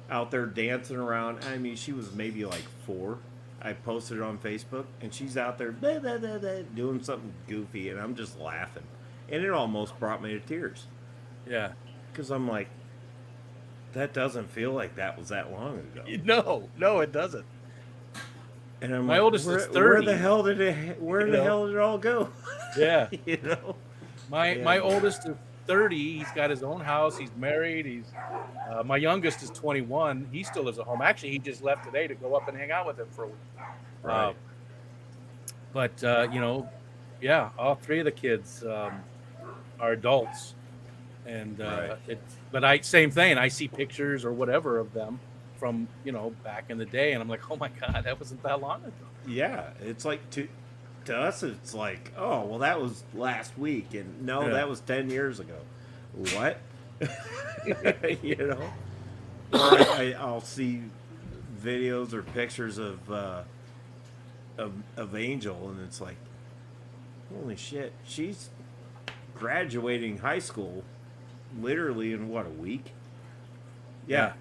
out there dancing around. I mean, she was maybe like 4. I posted it on Facebook, and she's out there blah, blah, blah, blah, doing something goofy, and I'm just laughing. And it almost brought me to tears. Yeah. Because I'm like, that doesn't feel like that was that long ago. No, it doesn't. And I'm my like, oldest is 30. Where the hell did it all go? Yeah. My oldest is 30. He's got his own house. He's married. My youngest is 21. He still lives at home. Actually, he just left today to go up and hang out with him for a week. Right. All 3 of the kids are adults, and right. same thing. I see pictures or whatever of them, from back in the day, and I'm like, oh my god, that wasn't that long ago. Yeah, it's like to us, it's like, oh well, that was last week, and no, Yeah. that was 10 years ago. What? you know, or I'll see videos or pictures of Angel, and it's like, holy shit, she's graduating high school, literally in what, a week? Yeah,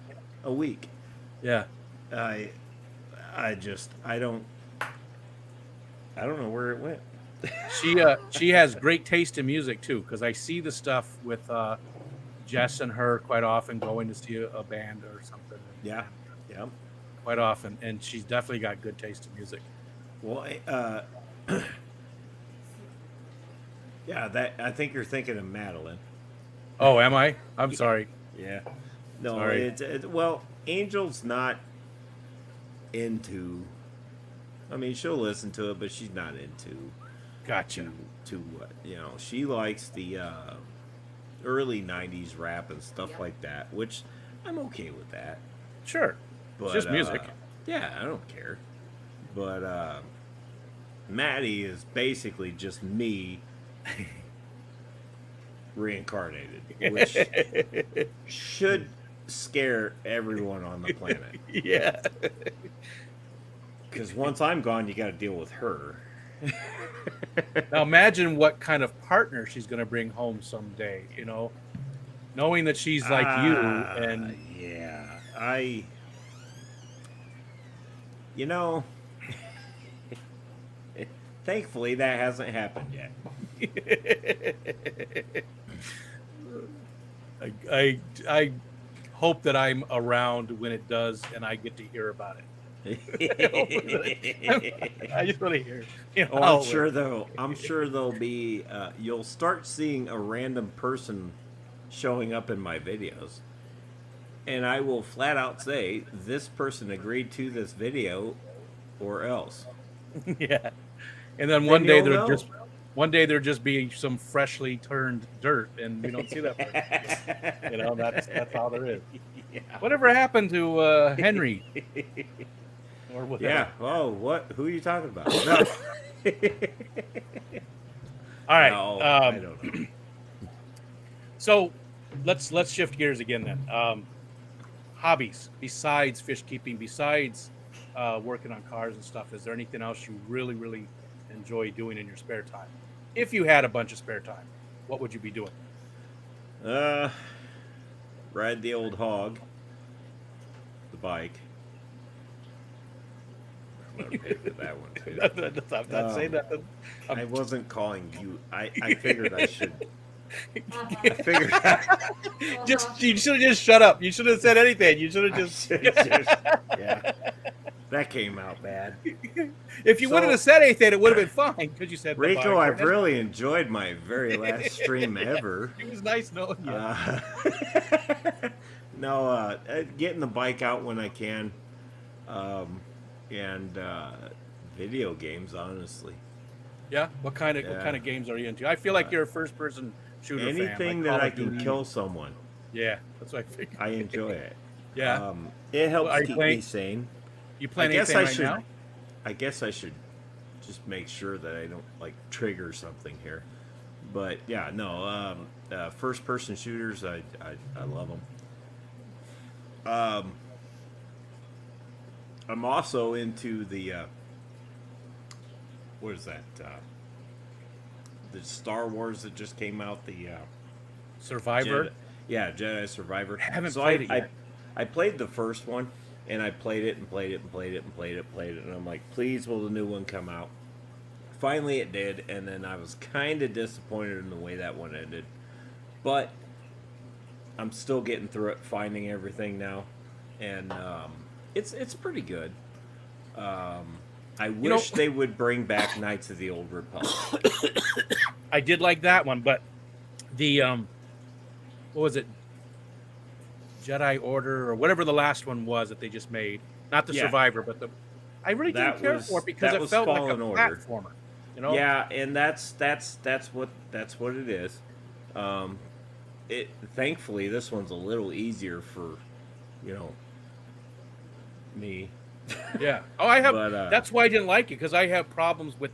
a week. Yeah. I don't know where it went. She has great taste in music too, because I see the stuff with Jess and her quite often going to see a band or something. Yeah. Quite often, and she's definitely got good taste in music. Well, yeah, that I think you're thinking of Madeline. Oh, am I? I'm sorry. Yeah. No, sorry. Well, Angel's not into. I mean, she'll listen to it, but she's not into. Gotcha. To what she likes the early '90s rap and stuff like that, which I'm okay with that. Sure. But, it's just music. Yeah, I don't care. But Maddie is basically just me reincarnated, which should scare everyone on the planet. Yeah. Because once I'm gone, you got to deal with her. Now imagine what kind of partner she's going to bring home someday, knowing that she's like you. And yeah, thankfully that hasn't happened yet. I hope that I'm around when it does and I get to hear about it. I just want to hear. I'm sure there'll be. You'll start seeing a random person showing up in my videos, and I will flat out say this person agreed to this video, or else. Yeah, and then one day there'll just be some freshly turned dirt, and we don't see that person. That's all there is. Yeah. Whatever happened to Henry? Or whatever. Yeah. Oh, what? Who are you talking about? No. All right. No, I don't know. So let's shift gears again then. Hobbies besides fish keeping, besides working on cars and stuff. Is there anything else you really, really enjoy doing in your spare time? If you had a bunch of spare time, what would you be doing? Ride the old hog, the bike. I'm gonna pay for that one too. I'm not saying nothing. I wasn't calling you. I figured I should. I figured. You should have just shut up. You should have said anything. You should have just. Yeah, that came out bad. If you wouldn't have said anything, it would have been fine because you said. Rico, I've really enjoyed my very last stream ever. It was nice knowing you. No, getting the bike out when I can, and video games, honestly. Yeah, what kind of games are you into? I feel like you're a first-person shooter anything fan, that I can kill someone. Yeah, that's what I think. I enjoy it. Yeah, it helps keep me sane. You playing anything right now? I guess I should just make sure that I don't trigger something here. But yeah, no. First-person shooters, I love them. I'm also into the what is that? The Star Wars that just came out. The Survivor. Jedi Survivor. I haven't played it yet. I played the first one, and I played it, and I'm like, please, will the new one come out? Finally, it did, and then I was kind of disappointed in the way that one ended, but I'm still getting through it, finding everything now, and it's pretty good. I wish they would bring back Knights of the Old Republic. I did like that one, but the what was it? Jedi Order or whatever the last one was that they just made. Not the Survivor, but I really didn't care for it because it felt like a platformer. Yeah, and that's what it is. Thankfully this one's a little easier for me. Yeah. Oh, I have. But That's why I didn't like it, because I have problems with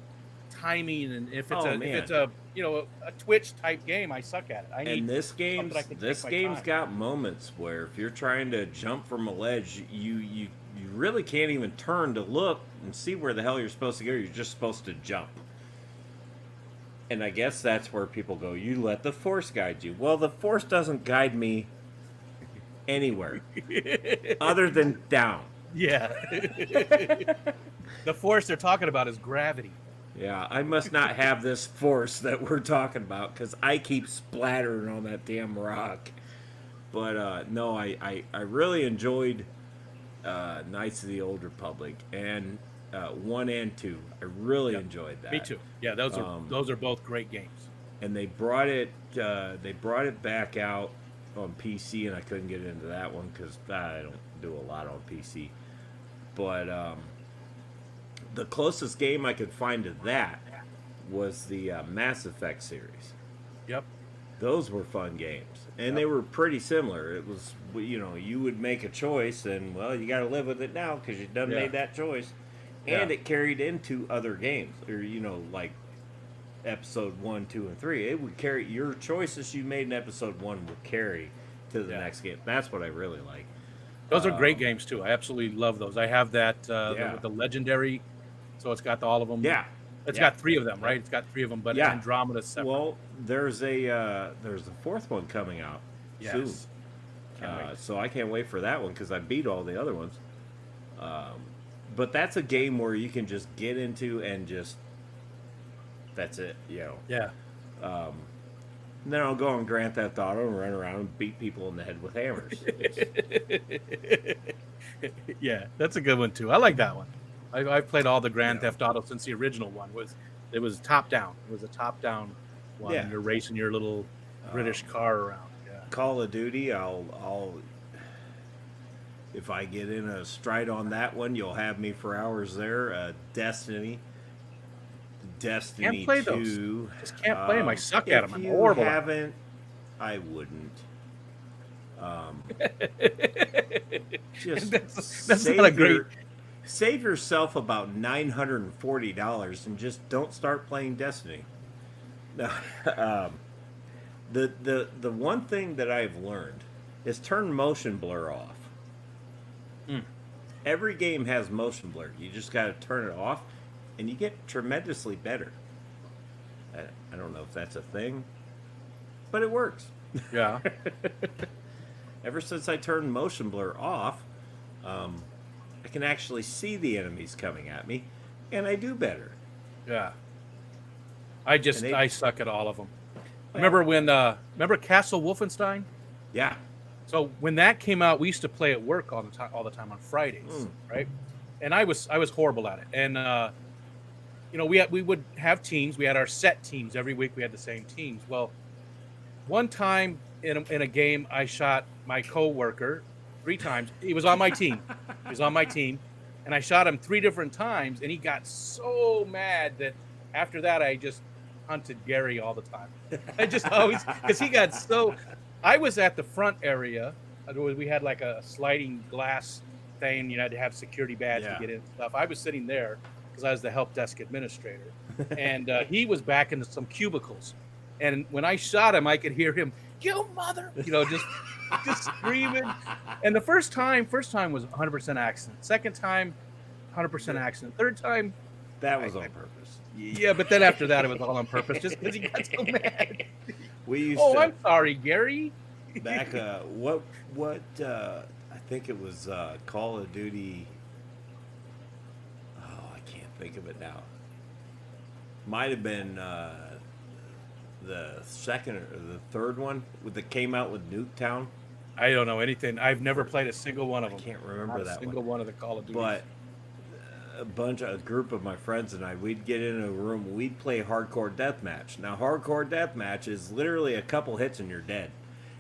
timing, and if it's Oh, if man. it's a a Twitch type game, I suck at it. I need and this something I can game's take my time. got moments where if you're trying to jump from a ledge, you really can't even turn to look and see where the hell you're supposed to go. You're just supposed to jump. And I guess that's where people go, you let the Force guide you. Well, the Force doesn't guide me anywhere other than down. Yeah. The force they're talking about is gravity. Yeah, I must not have this Force that we're talking about because I keep splattering on that damn rock. But no, I really enjoyed Knights of the Old Republic and 1 and 2. I really enjoyed that. Me too. Yeah, those are both great games. And they brought it back out on PC, and I couldn't get into that one because I don't do a lot on PC. But the closest game I could find to that was the Mass Effect series. Yep. Those were fun games, and they were pretty similar. It was, you would make a choice, and well, you got to live with it now because you done made that choice, and it carried into other games, or like episode 1, 2, and 3. It would carry your choices you made in episode 1 will carry to the next game. That's what I really like. Those are great games too. I absolutely love those. I have that with the legendary, so it's got all of them. Yeah. It's got 3 of them, right? It's got 3 of them, but Andromeda's separate. Well, there's a 4th one coming out soon. So I can't wait for that one because I beat all the other ones. But that's a game where you can just get into and just that's it, Yeah. And then I'll go on Grand Theft Auto and run around and beat people in the head with hammers. Yeah, that's a good one too. I like that one. I've played all the Grand Theft Auto since the original one. It was top down. It was a top down one. Yeah. You're racing your little British car around. Yeah. Call of Duty, I'll if I get in a stride on that one, you'll have me for hours there. Destiny Can't play 2. those. Just can't play them. I suck at them. I'm horrible. If you haven't, I wouldn't. Just that's not a great. Save yourself about $940 and just don't start playing Destiny. No, the one thing that I've learned is turn motion blur off. Every game has motion blur. You just got to turn it off, and you get tremendously better. I don't know if that's a thing, but it works. Yeah. Ever since I turned motion blur off, I can actually see the enemies coming at me, and I do better. Yeah. I suck at all of them. Remember Castle Wolfenstein? Yeah. So when that came out, we used to play at work all the time on Fridays, right? And I was horrible at it. And we would have teams. We had our set teams every week. We had the same teams. Well, one time in a game, I shot my coworker 3 times. He was on my team. And I shot him 3 different times, and he got so mad that after that, I just hunted Gary all the time. I just always, because he got so. I was at the front area. We had like a sliding glass thing. You had to have security badge to get in and stuff. I was sitting there because I was the help desk administrator, and he was back into some cubicles. And when I shot him, I could hear him, "You mother!" just screaming. And the first time was 100% accident. Second time, 100% accident. Third time, that was on purpose. Yeah, but then after that, it was all on purpose, just because he got so mad. We used I'm sorry, Gary. Back, what? I think it was Call of Duty. Oh, I can't think of it now. Might have been the second or the third one that came out with Nuketown. I don't know anything. I've never played a single one of them. I can't remember that single one of the Call of Duty. But a group of my friends and I, we'd get in a room, we'd play hardcore deathmatch. Now, hardcore deathmatch is literally a couple hits and you're dead.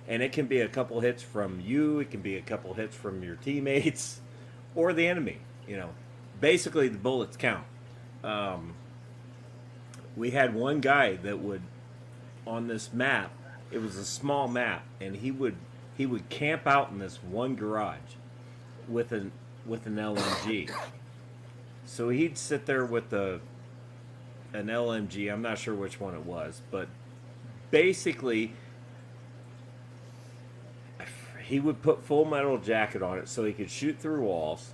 And it can be a couple hits from you, it can be a couple hits from your teammates, or the enemy. Basically the bullets count. We had one guy that would, on this map, it was a small map, and he would camp out in this one garage with with an LMG. So he'd sit there with an LMG. I'm not sure which one it was, but basically he would put Full Metal Jacket on it so he could shoot through walls.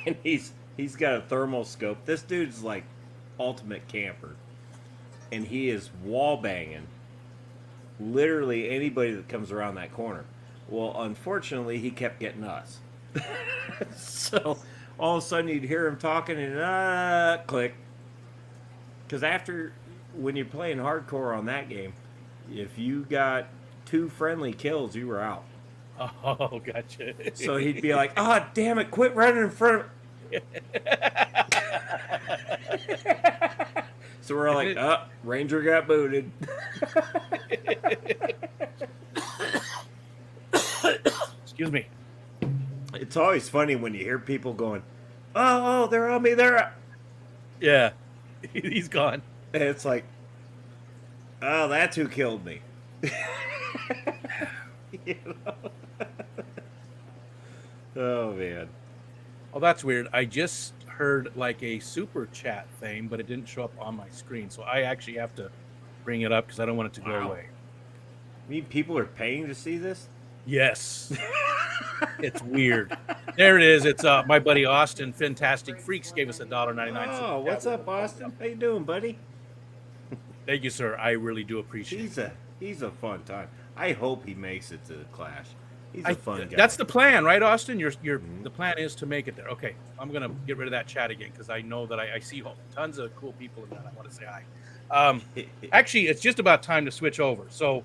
And he's got a thermal scope. This dude's like ultimate camper, and he is wall banging literally anybody that comes around that corner. Well, unfortunately, he kept getting us. So all of a sudden you'd hear him talking and click. Because when you're playing hardcore on that game, if you got 2 friendly kills, you were out. Oh, gotcha. So he'd be like, "Oh, damn it, quit running in front of..." So we're like, Ranger got booted. Excuse me. It's always funny when you hear people going, oh, they're on me, they're... Yeah, he's gone. And it's like, oh, that's who killed me. You know? Oh, man. Oh, that's weird. I just heard like a super chat thing, but it didn't show up on my screen. So I actually have to bring it up because I don't want it to go away. You mean people are paying to see this? Yes. It's weird. There it is. It's my buddy Austin, Fantastic Freaks, gave us $1.99. Oh, what's up, Austin? How you doing, buddy? Thank you, sir. I really do appreciate it. He's a fun time. I hope he makes it to the Clash. He's a fun guy. That's the plan, right, Austin? The plan is to make it there. Okay, I'm gonna get rid of that chat again because I know that I see tons of cool people in that. I want to say hi. Actually, it's just about time to switch over. So,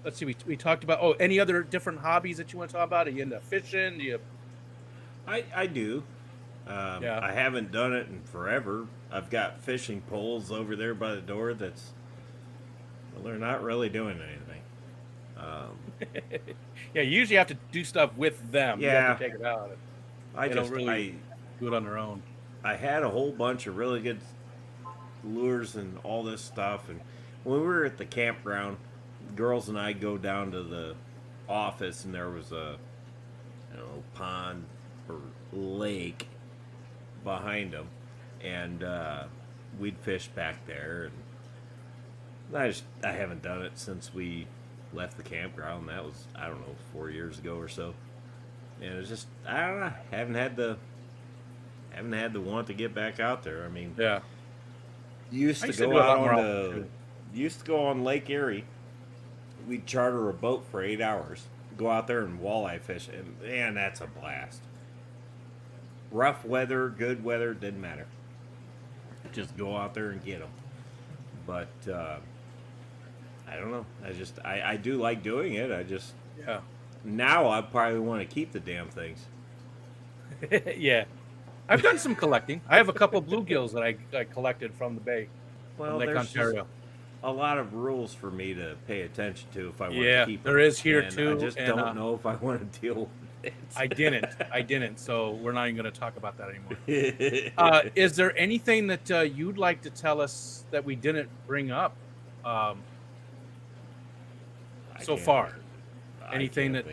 let's see. We talked about any other different hobbies that you want to talk about? Are you into fishing? Do you? I do. Yeah. I haven't done it in forever. I've got fishing poles over there by the door. They're not really doing anything. Yeah, you usually have to do stuff with them. Yeah. You have to take it out. I don't really do it on their own. I had a whole bunch of really good lures and all this stuff, and when we were at the campground, the girls and I go down to the office, and there was a pond or lake behind them, and we'd fish back there, and I haven't done it since we left the campground. That was, I don't know, 4 years ago or so. And it's just, I don't know, haven't had the want to get back out there. I mean, yeah. Used to go on Lake Erie. We'd charter a boat for 8 hours, go out there and walleye fish, and man, that's a blast. Rough weather, good weather, didn't matter. Just go out there and get them. But I don't know. I do like doing it. Yeah. Now I probably want to keep the damn things. Yeah. I've done some collecting. I have a couple of bluegills that I collected from the bay. Well, Lake Ontario. A lot of rules for me to pay attention to if I want Yeah, to keep them. there is here and too. I just don't know if I want to deal with it. I didn't. So we're not even going to talk about that anymore. Is there anything that you'd like to tell us that we didn't bring up so far? Anything that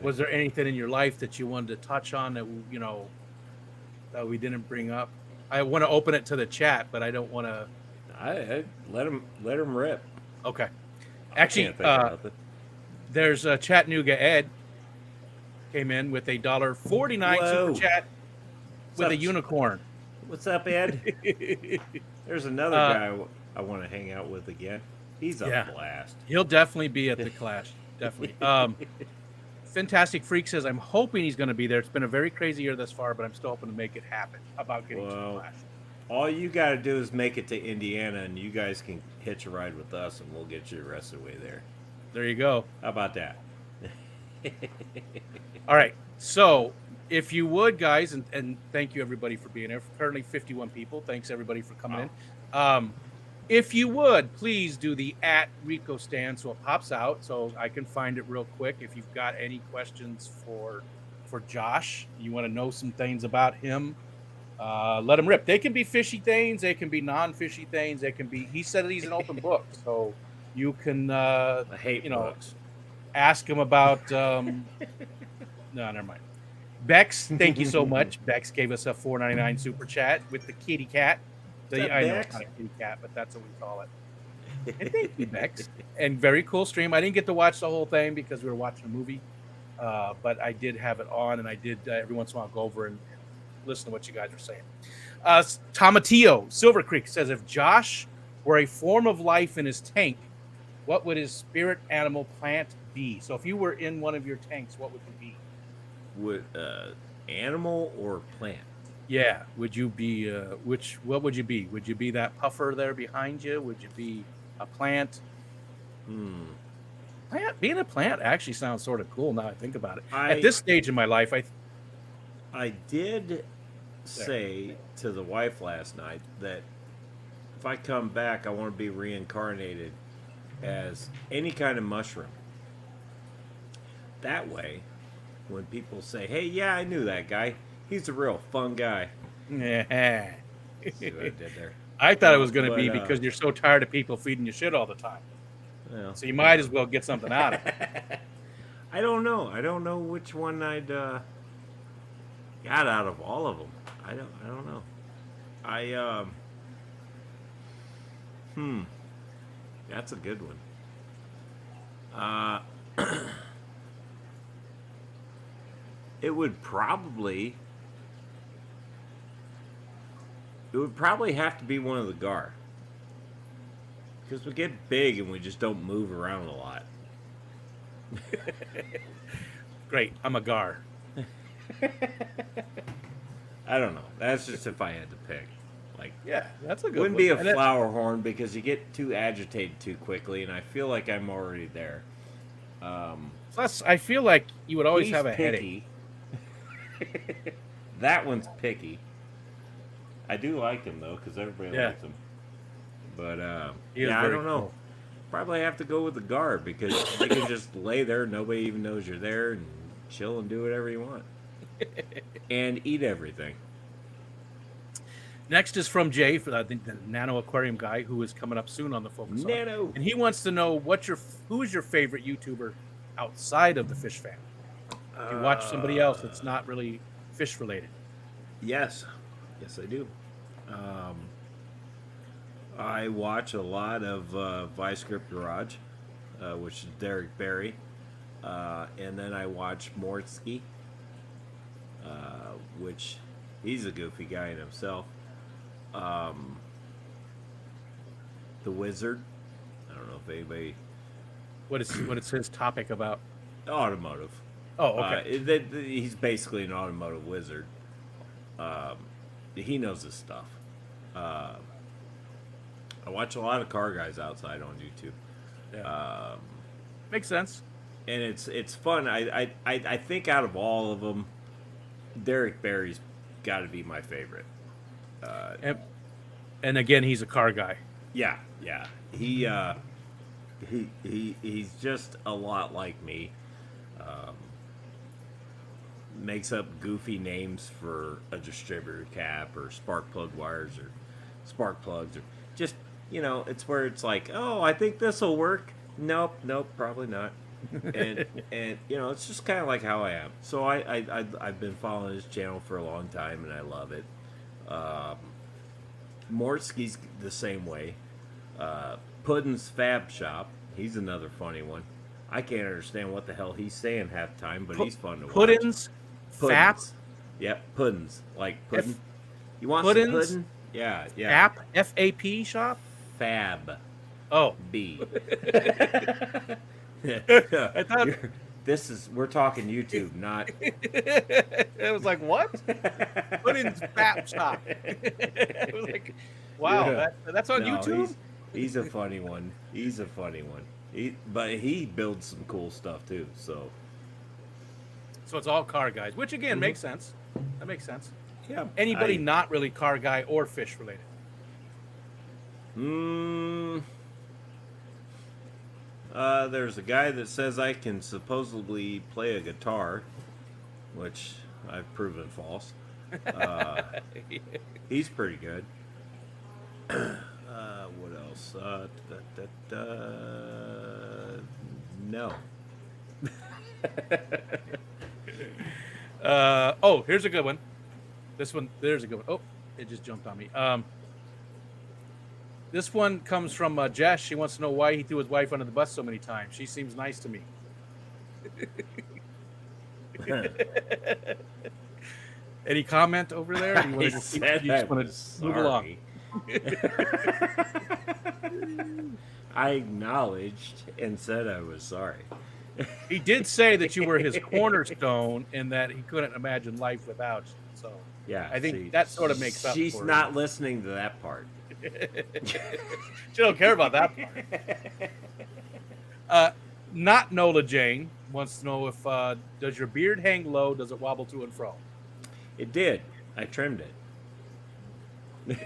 was there anything in your life that you wanted to touch on that that we didn't bring up? I want to open it to the chat, but I don't want to. I let him rip. Okay. Actually, there's a Chattanooga Ed came in with a $1.49 super chat with a unicorn. What's up, Ed? There's another guy I want to hang out with again. He's a blast. He'll definitely be at the Clash. Definitely. Fantastic Freak says, I'm hoping he's going to be there. It's been a very crazy year thus far, but I'm still hoping to make it happen. How about getting to the Clash? All you got to do is make it to Indiana, and you guys can hitch a ride with us, and we'll get you the rest of the way there. There you go. How about that? All right. So, if you would, guys, and thank you, everybody, for being here. Currently 51 people. Thanks, everybody, for coming in. If you would, please do the @RicoStan so it pops out so I can find it real quick. If you've got any questions for Josh, you want to know some things about him, let him rip. They can be fishy things. They can be non-fishy things. They can be, he said he's an open book. So you can, I hate books. ask him about, no, never mind. Bex, thank you so much. Bex gave us a $4.99 super chat with the kitty cat. What's up, I know Bex? it's not a kitty cat, but that's what we call it. And thank you, Bex. And very cool stream. I didn't get to watch the whole thing because we were watching a movie, but I did have it on, and I did every once in a while go over and listen to what you guys are saying. Tomatillo, Silver Creek says, if Josh were a form of life in his tank, what would his spirit animal plant be? So if you were in one of your tanks, what would you be? Would animal or plant? Yeah, would you be what would you be? Would you be that puffer there behind you? Would you be a plant? Being a plant actually sounds sort of cool now I think about it. At this stage in my life, I did say to the wife last night that if I come back, I want to be reincarnated as any kind of mushroom. That way, when people say, "Hey, yeah, I knew that guy. He's a real fun guy." Yeah. See what I did there? I thought it was going to be because you're so tired of people feeding you shit all the time. Well, so you might as well get something out of it. I don't know. I don't know which one I'd got out of all of them. I don't know. That's a good one. It would probably have to be one of the gar. Because we get big and we just don't move around a lot. Great, I'm a gar. I don't know. That's just if I had to pick. Like, yeah, that's a good wouldn't one. be a flower horn because you get too agitated too quickly, and I feel like I'm already there. Plus, I feel like you would always have a picky. Headache. That one's picky. I do like him though, because everybody likes him. But I don't know. Cool. Probably have to go with the guard because you can just lay there, nobody even knows you're there, and chill and do whatever you want, and eat everything. Next is from Jay, I think the Nano Aquarium guy, who is coming up soon on the Focus Nano, and he wants to know who is your favorite YouTuber outside of the fish family? You watch somebody else that's not really fish related? Yes, I do. I watch a lot of Vice-Grip Garage, which is Derek Barry, and then I watch Mortsky, which he's a goofy guy in himself. The Wizard. I don't know if anybody. What is his topic about? Automotive. Oh, okay. He's basically an automotive wizard. He knows his stuff. I watch a lot of car guys outside on YouTube. Yeah. Makes sense. And it's fun. I think out of all of them, Derek Barry's got to be my favorite. And again, he's a car guy. Yeah. He's just a lot like me. Makes up goofy names for a distributor cap or spark plug wires or spark plugs or just, it's where it's like, oh, I think this will work. Nope, probably not. and it's just kind of like how I am. So I've been following his channel for a long time and I love it. Mortsky's the same way. Puddin's Fab Shop, he's another funny one. I can't understand what the hell he's saying half the time, but he's fun to watch. Puddin's Fab? Yep, Puddin's. Like puddin'. You want Puddin's? some puddin'? Yeah. Fap? F-A-P shop? Fab. Oh. B. I thought... We're talking YouTube, not... It was like, what? Puddin's Fap Shop. It was like, wow, that's on YouTube? He's a funny one. But he builds some cool stuff too, so it's all car guys, which again makes sense. That makes sense. Yeah. Anybody not really car guy or fish related? There's a guy that says I can supposedly play a guitar, which I've proven false. He's pretty good. What else? No. Oh, here's a good one. There's a good one. Oh, it just jumped on me. This one comes from Jess. She wants to know why he threw his wife under the bus so many times. She seems nice to me. Any comment over there? Or you just want to move along? I acknowledged and said I was sorry. He did say that you were his cornerstone and that he couldn't imagine life without you. So yeah, I think that sort of makes up. She's not listening to that part. She don't care about that part. Not Nola Jane wants to know if does your beard hang low? Does it wobble to and fro? It did. I trimmed it.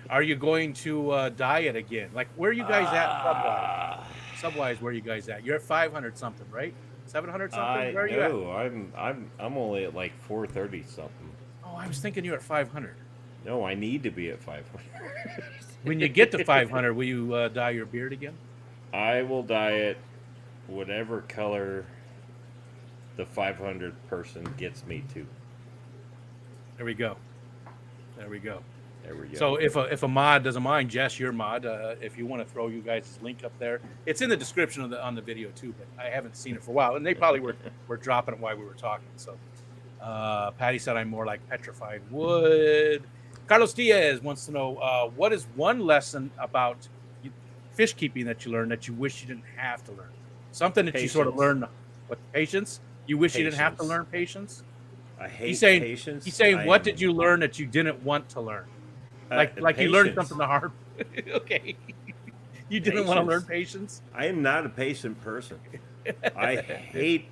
Are you going to dye it again? Like, where are you guys at? Subwise, where are you guys at? You're at 500 something, right? 700 something. Where are you at? No, I'm only at like 430 something. Oh, I was thinking you're at 500. No, I need to be at 500. When you get to 500, will you dye your beard again? I will dye it whatever color the 500 person gets me to. There we go. There we go. There we go. So if a mod doesn't mind, Jess, your mod, if you want to throw you guys' link up there, it's in the description of on the video too. But I haven't seen it for a while, and they probably were dropping it while we were talking. So Patty said I'm more like petrified wood. Carlos Diaz wants to know what is one lesson about fish keeping that you learned that you wish you didn't have to learn. Something that you sort of learned with patience. You wish you didn't have to learn patience. I hate patience. He's saying, what did you learn that you didn't want to learn? Like you learned something the hard. Okay, you didn't want to learn patience. I am not a patient person. I hate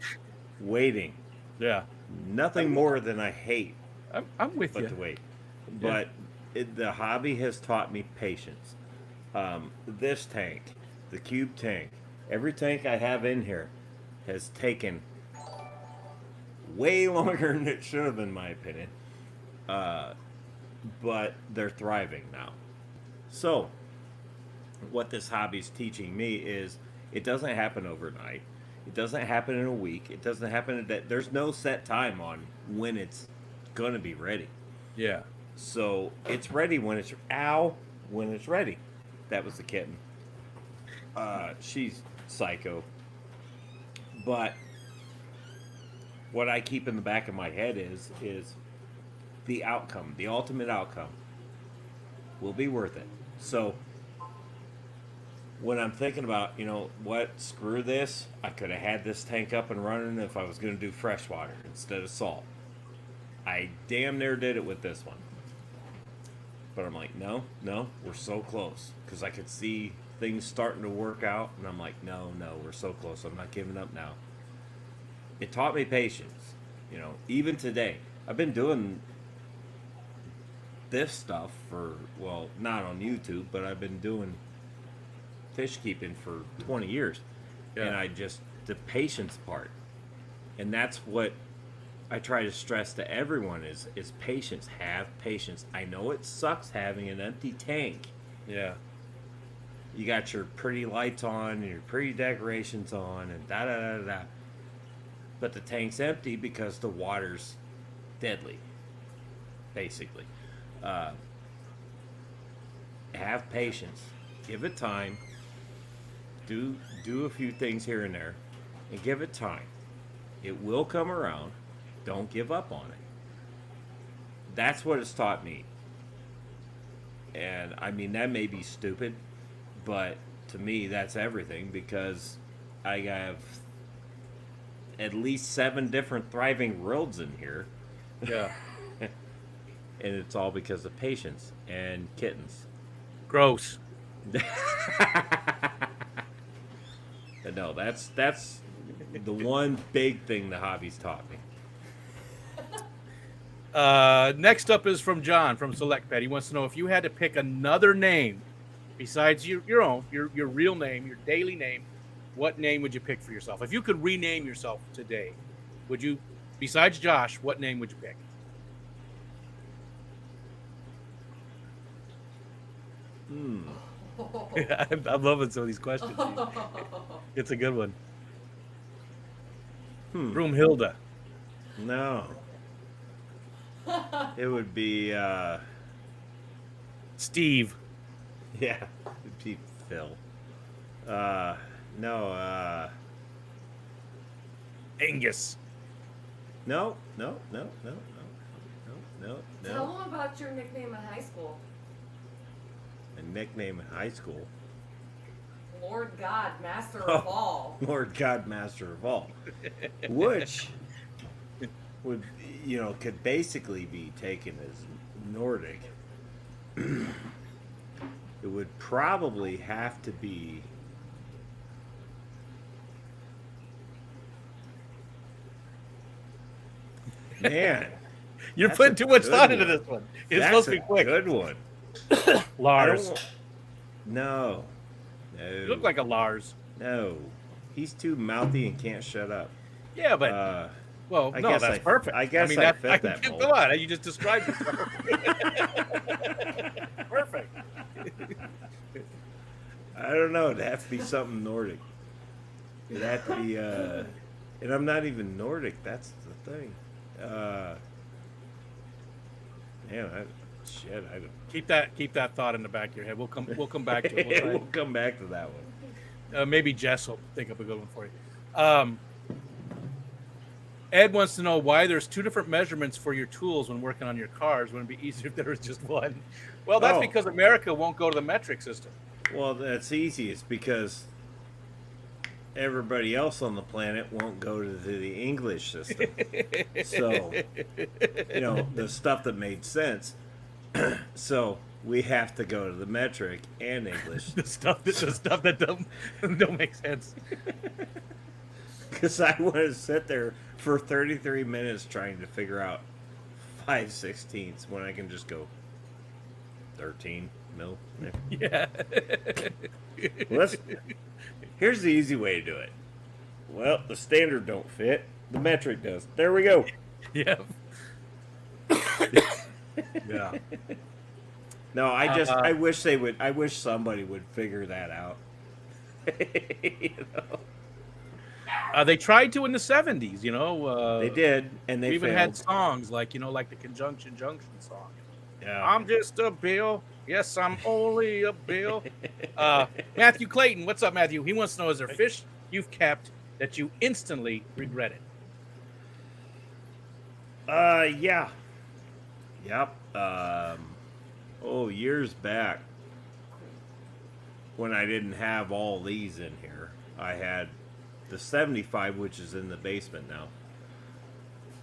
waiting. Yeah, nothing more than I hate. I'm with you. To wait, but the hobby has taught me patience. This tank, the cube tank, every tank I have in here has taken way longer than it should have, in my opinion. But they're thriving now. So, what this hobby is teaching me is it doesn't happen overnight. It doesn't happen in a week. It doesn't happen that there's no set time on when it's gonna be ready. Yeah. So it's ready when it's when it's ready. That was the kitten. She's psycho. But what I keep in the back of my head is the outcome, the ultimate outcome will be worth it. So when I'm thinking about, screw this, I could have had this tank up and running if I was going to do freshwater instead of salt. I damn near did it with this one. But I'm like, no, we're so close. Because I could see things starting to work out. And I'm like, no, we're so close. I'm not giving up now. It taught me patience. Even today, I've been doing this stuff not on YouTube, but I've been doing fish keeping for 20 years. Yeah. And the patience part. And that's what I try to stress to everyone is patience. Have patience. I know it sucks having an empty tank. Yeah. You got your pretty lights on and your pretty decorations on and da-da-da-da. But the tank's empty because the water's deadly, basically. Have patience. Give it time. Do a few things here and there, and give it time. It will come around. Don't give up on it. That's what it's taught me. And I mean, that may be stupid, but to me, that's everything because I have at least 7 different thriving worlds in here. Yeah. And it's all because of patience and kittens. Gross. No, that's the one big thing the hobby's taught me. Next up is from John from Select Pet. He wants to know if you had to pick another name besides your own, your real name, your daily name, what name would you pick for yourself? If you could rename yourself today, would you, besides Josh, what name would you pick? I'm loving some of these questions. It's a good one. Broomhilda. No. It would be, Steve. yeah, it'd be Phil. No, Angus. no. Tell them about your nickname in high school. A nickname in high school. Lord God, Master of all. Lord God, Master of all. Which would, could basically be taken as Nordic. It would probably have to be man. You're That's putting a too much good thought into one. this one. It's That's supposed to be a quick. good one. Lars. No. You look like a Lars. No. He's too mouthy and can't shut up. Yeah, but well, I no, guess that's perfect. I guess I that, fit that mold. Come on, you just described it. Perfect. I don't know. It'd have to be something Nordic. It'd have to be, and I'm not even Nordic. That's the thing. Man, I don't. Keep that thought in the back of your head. We'll come back to it. We'll come back to that one. Maybe Jess will think up a good one for you. Ed wants to know why there's two different measurements for your tools when working on your cars. Wouldn't it be easier if there was just one? Well, that's because America won't go to the metric system. Well, that's easy. It's because everybody else on the planet won't go to the English system. So, the stuff that made sense. So we have to go to the metric and English. the stuff that don't make sense. Because I want to sit there for 33 minutes trying to figure out 5/16 when I can just go 13 mil. Yeah. Well, here's the easy way to do it. Well, the standard don't fit. The metric does. There we go. Yeah. Yeah. No, I wish they would. I wish somebody would figure that out. They tried to in the 70s, They did, and they we even failed. had songs like the Conjunction Junction song. Yeah. I'm just a bill. Yes, I'm only a bill. Matthew Clayton, what's up, Matthew? He wants to know, is there fish you've kept that you instantly regretted? Yeah. Yep. Years back, when I didn't have all these in here, I had the 75, which is in the basement now.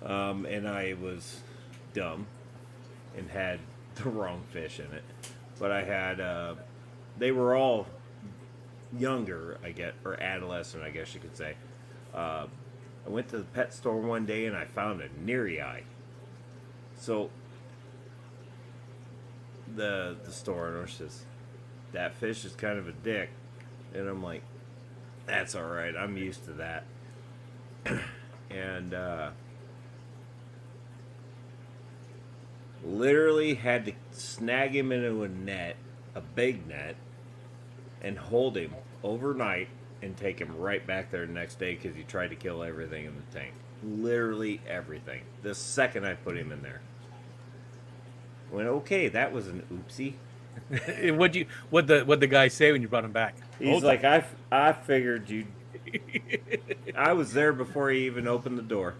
And I was dumb and had the wrong fish in it. But I had, they were all younger, or adolescent, I guess you could say. I went to the pet store one day and I found a neary eye. So the store owner says, that fish is kind of a dick. And I'm like, that's all right. I'm used to that. And literally had to snag him into a net, a big net, and hold him overnight and take him right back there the next day because he tried to kill everything in the tank. Literally everything. The second I put him in there. I went, okay, that was an oopsie. What'd the guy say when you brought him back? He's like, I figured you'd. I was there before he even opened the door.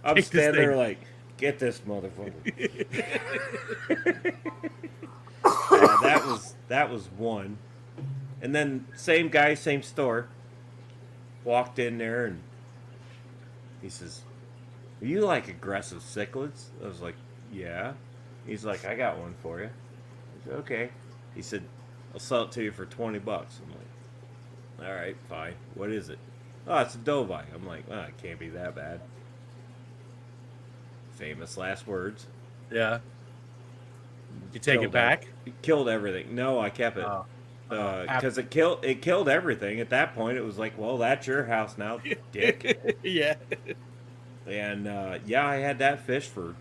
I'm standing there like, get this motherfucker. Yeah, that was one. And then same guy, same store. Walked in there and he says, "Are you like aggressive cichlids?" I was like, "Yeah." He's like, "I got one for you." I said, "Okay." He said, "I'll sell it to you for $20." I'm like, "All right, fine. What is it?" "Oh, it's a doveye." I'm like, "Well, it can't be that bad." Famous last words. Yeah. You take it back? It killed everything. No, I kept it. Because it killed everything. At that point, it was like, well, that's your house now, dick. Yeah. And I had that fish for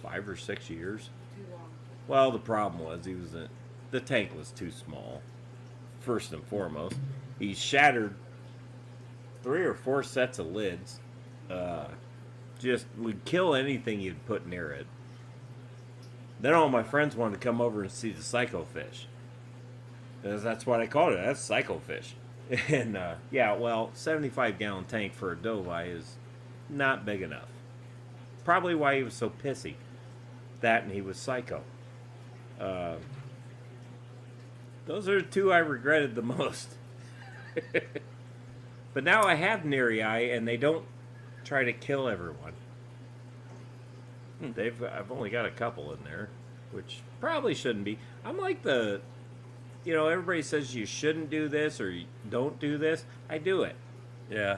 5 or 6 years. Too long. Well, the problem was the tank was too small. First and foremost, he shattered 3 or 4 sets of lids. Just would kill anything you'd put near it. Then all my friends wanted to come over and see the psycho fish. That's what I called it. That's psycho fish. And yeah, well, 75-gallon tank for a doveye is not big enough. Probably why he was so pissy. That and he was psycho. Those are the 2 I regretted the most. But now I have Neri Eye, and they don't try to kill everyone. I've only got a couple in there, which probably shouldn't be. I'm like everybody says you shouldn't do this or you don't do this. I do it. Yeah.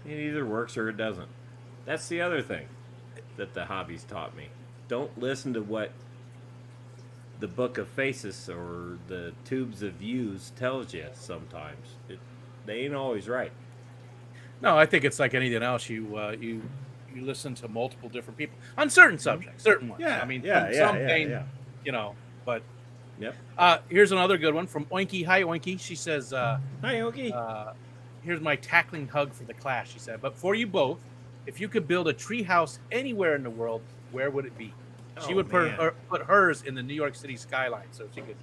It either works or it doesn't. That's the other thing that the hobby's taught me. Don't listen to what the Book of Faces or the Tubes of Views tells you sometimes. They ain't always right. No, I think it's like anything else. You listen to multiple different people on certain subjects, certain ones. Yeah, I mean, yeah. But Yep. Here's another good one from Oinky. Hi, Oinky. She says, Hi, Oinky. here's my tackling hug for the class, she said. But for you both, if you could build a tree house anywhere in the world, where would it be? She would put hers in the New York City skyline, so she could.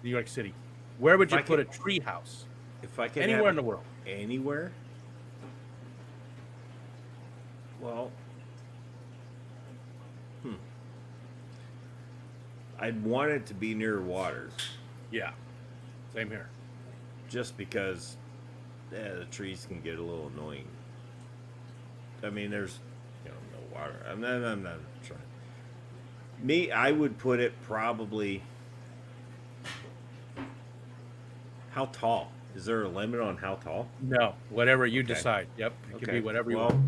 New York City. Where would you put a tree house? If I could anywhere in the world. Anywhere? Well, I'd want it to be near water. Yeah. Same here. Just because the trees can get a little annoying. I mean, there's no water. I'm not trying. Me, I would put it probably. How tall? Is there a limit on how tall? No, whatever you decide. Yep, it can be whatever you want.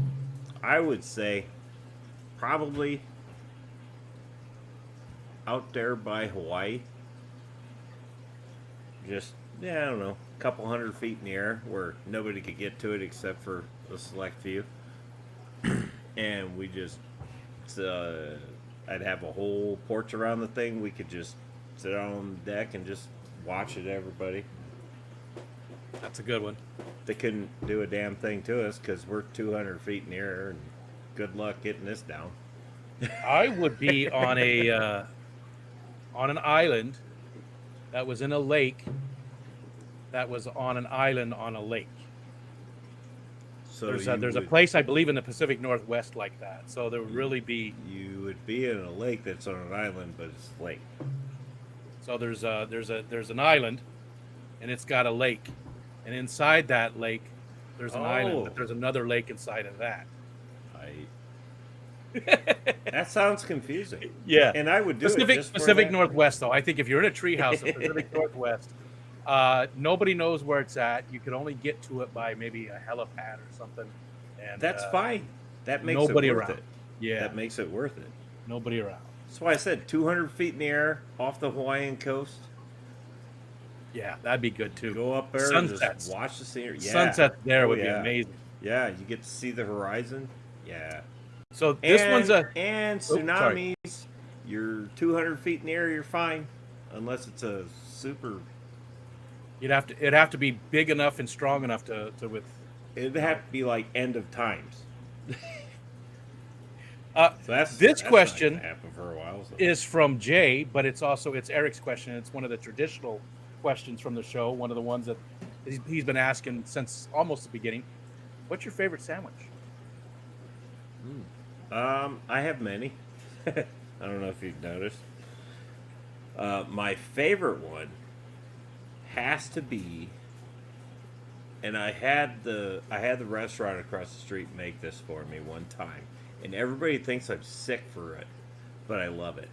I would say probably out there by Hawaii. Just, I don't know, a couple 100 feet in the air where nobody could get to it except for a select few. And we just, I'd have a whole porch around the thing. We could just sit on the deck and just watch it, everybody. That's a good one. They couldn't do a damn thing to us because we're 200 feet in the air, and good luck getting this down. I would be on an island that was in a lake. That was on an island on a lake. So there's a place I believe in the Pacific Northwest like that. So there would really be. You would be in a lake that's on an island, but it's a lake. So there's an island, and it's got a lake, and inside that lake, there's an island, but there's another lake inside of that. That sounds confusing. Yeah, and I would do Pacific Northwest though. I think if you're in a treehouse in Pacific Northwest, nobody knows where it's at. You can only get to it by maybe a helipad or something. And that's fine. That makes nobody it worth around. it. Yeah, that makes it worth it. Nobody around. That's why I said 200 feet in the air off the Hawaiian coast. Yeah, that'd be good too. Go up there and just watch the scenery. Yeah. Sunset there would be amazing. Yeah, you get to see the horizon. Yeah. So this one's and tsunamis. You're 200 feet in the air. You're fine, unless it's a super. It'd have to be big enough and strong enough to with. It'd have to be like end of times. So this question not gonna happen for a while, is from Jay, but it's Eric's question. It's one of the traditional questions from the show. One of the ones that he's been asking since almost the beginning. What's your favorite sandwich? I have many. I don't know if you've noticed. My favorite one has to be, and I had the restaurant across the street make this for me one time, and everybody thinks I'm sick for it, but I love it.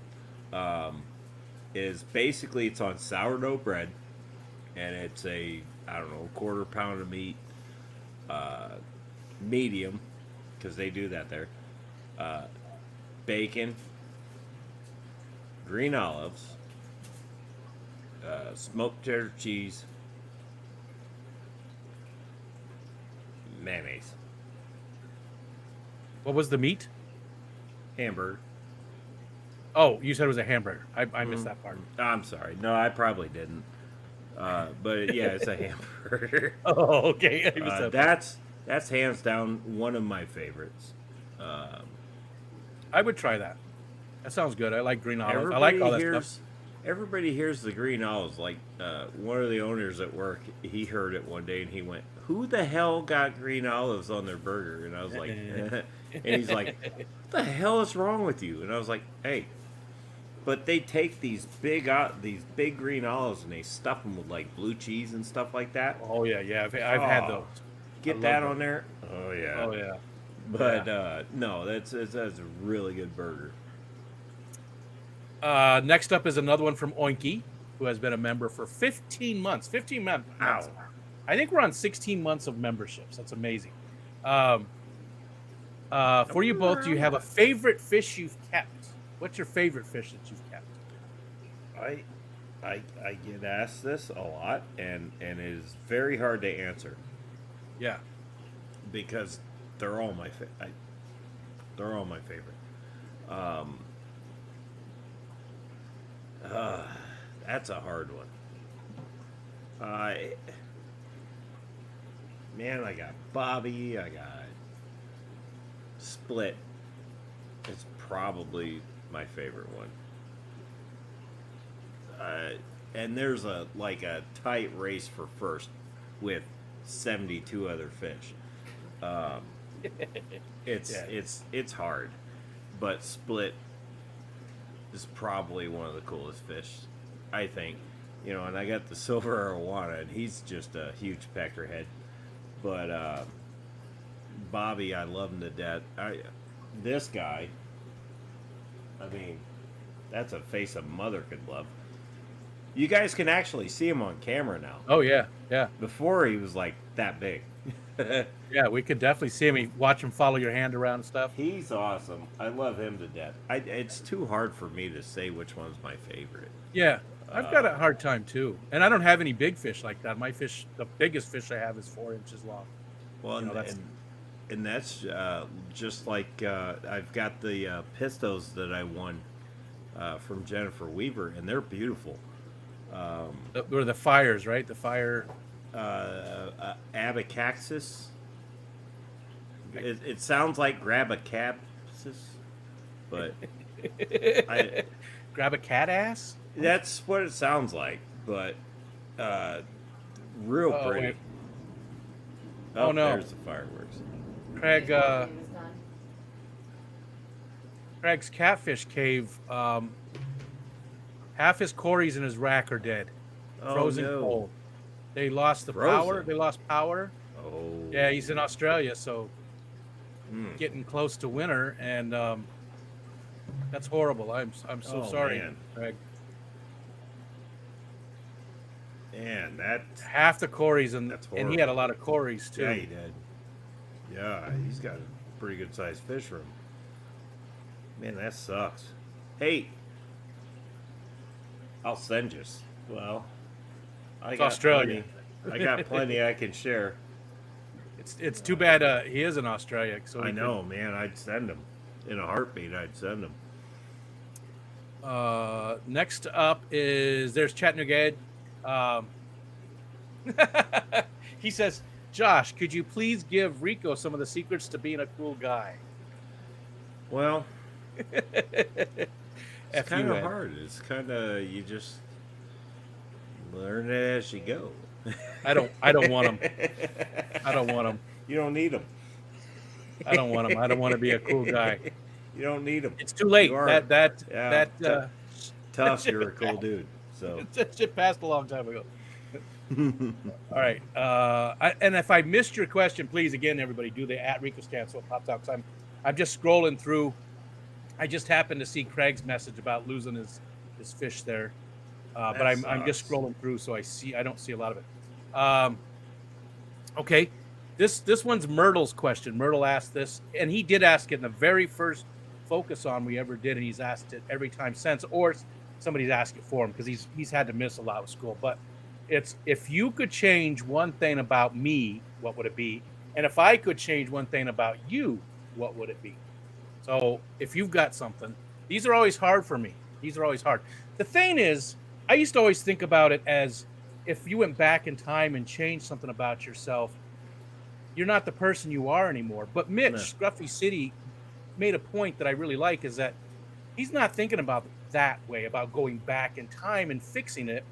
Is basically it's on sourdough bread, and it's a quarter pound of meat, medium, because they do that there. Bacon, green olives, smoked cheddar cheese, mayonnaise. What was the meat? Hamburger. Oh, you said it was a hamburger. I missed that part. I'm sorry. No, I probably didn't. But yeah, it's a hamburger. Oh, okay. That's hands down one of my favorites. Um, I would try that. That sounds good. I like green olives. I like all that stuff. Everybody hears the green olives. Like one of the owners at work, he heard it one day and he went, "Who the hell got green olives on their burger?" And I was like, and he's like, "What the hell is wrong with you?" And I was like, "Hey." But they take these big green olives and they stuff them with like blue cheese and stuff like that. Oh yeah, yeah. I've had those. Get that on there. Oh yeah. Oh yeah. But no, that's a really good burger. Next up is another one from Oinky, who has been a member for 15 months. 15 months. Ow. I think we're on 16 months of memberships. That's amazing. For you both, do you have a favorite fish you've kept? What's your favorite fish that you've kept? I get asked this a lot, and it is very hard to answer Yeah. because they're all my they're all my favorite. That's a hard one. Man, I got Bobby. I got Split. It's probably my favorite one. And there's a tight race for first with 72 other fish. It's hard, but Split is probably one of the coolest fish, I think. You know, and I got the silver arowana, and he's just a huge peckerhead. But Bobby, I love him to death. This guy, I mean, that's a face a mother could love. You guys can actually see him on camera now. Oh yeah, yeah. Before he was like that big. Yeah, we could definitely see him. Watch him follow your hand around and stuff. He's awesome. I love him to death. It's too hard for me to say which one's my favorite. Yeah, I've got a hard time too, and I don't have any big fish like that. My fish, the biggest fish I have is 4 inches long. Well, and that's just like I've got the pistos that I won from Jennifer Weaver, and they're beautiful. Or the fires, right? The fire. Abacaxis. It sounds like grabacapsis, but Grab a cat ass. that's what it sounds like. But real pretty. Wait. Oh, no. There's the fireworks. Craig, He was done. Craig's catfish cave. Half his cories in his rack are dead, frozen no. cold. They lost the Frozen? power. They lost power. Oh. Yeah, he's in Australia, so getting close to winter, and that's horrible. I'm so sorry, man. Craig. Man, that. Half the cories, and That's he had a lot of cories too. Yeah, he did. Yeah, he's got a pretty good sized fish room. Man, that sucks. Hey, I'll send you. Well, It's Australia. I got plenty I can share. It's too bad he is in Australia. So I know, man. I'd send him in a heartbeat. I'd send him. Next up is there's Chattanooga. He says, Josh, could you please give Rico some of the secrets to being a cool guy? Well, it's kind of F-U-N. hard. It's kind of you just learn it as you go. I don't want him. I don't want him. You don't need them. I don't want him. I don't want to be a cool guy. You don't need them. It's too late. You are. That Tough. You're a cool dude. So that shit passed a long time ago. All right. And if I missed your question, please again, everybody, do the @RicoScan so it pops out. Because I'm just scrolling through. I just happened to see Craig's message about losing his fish there, but I'm just scrolling through, so I don't see a lot of it. Okay, this one's Myrtle's question. Myrtle asked this, and he did ask it in the very first Focus On we ever did, and he's asked it every time since, or somebody's asked it for him because he's had to miss a lot of school. But it's, if you could change one thing about me, what would it be? And if I could change one thing about you, what would it be? So if you've got something, these are always hard for me. These are always hard. The thing is, I used to always think about it as if you went back in time and changed something about yourself, you're not the person you are anymore. But Mitch, No. Scruffy City, made a point that I really like, is that he's not thinking about that way, about going back in time and fixing it.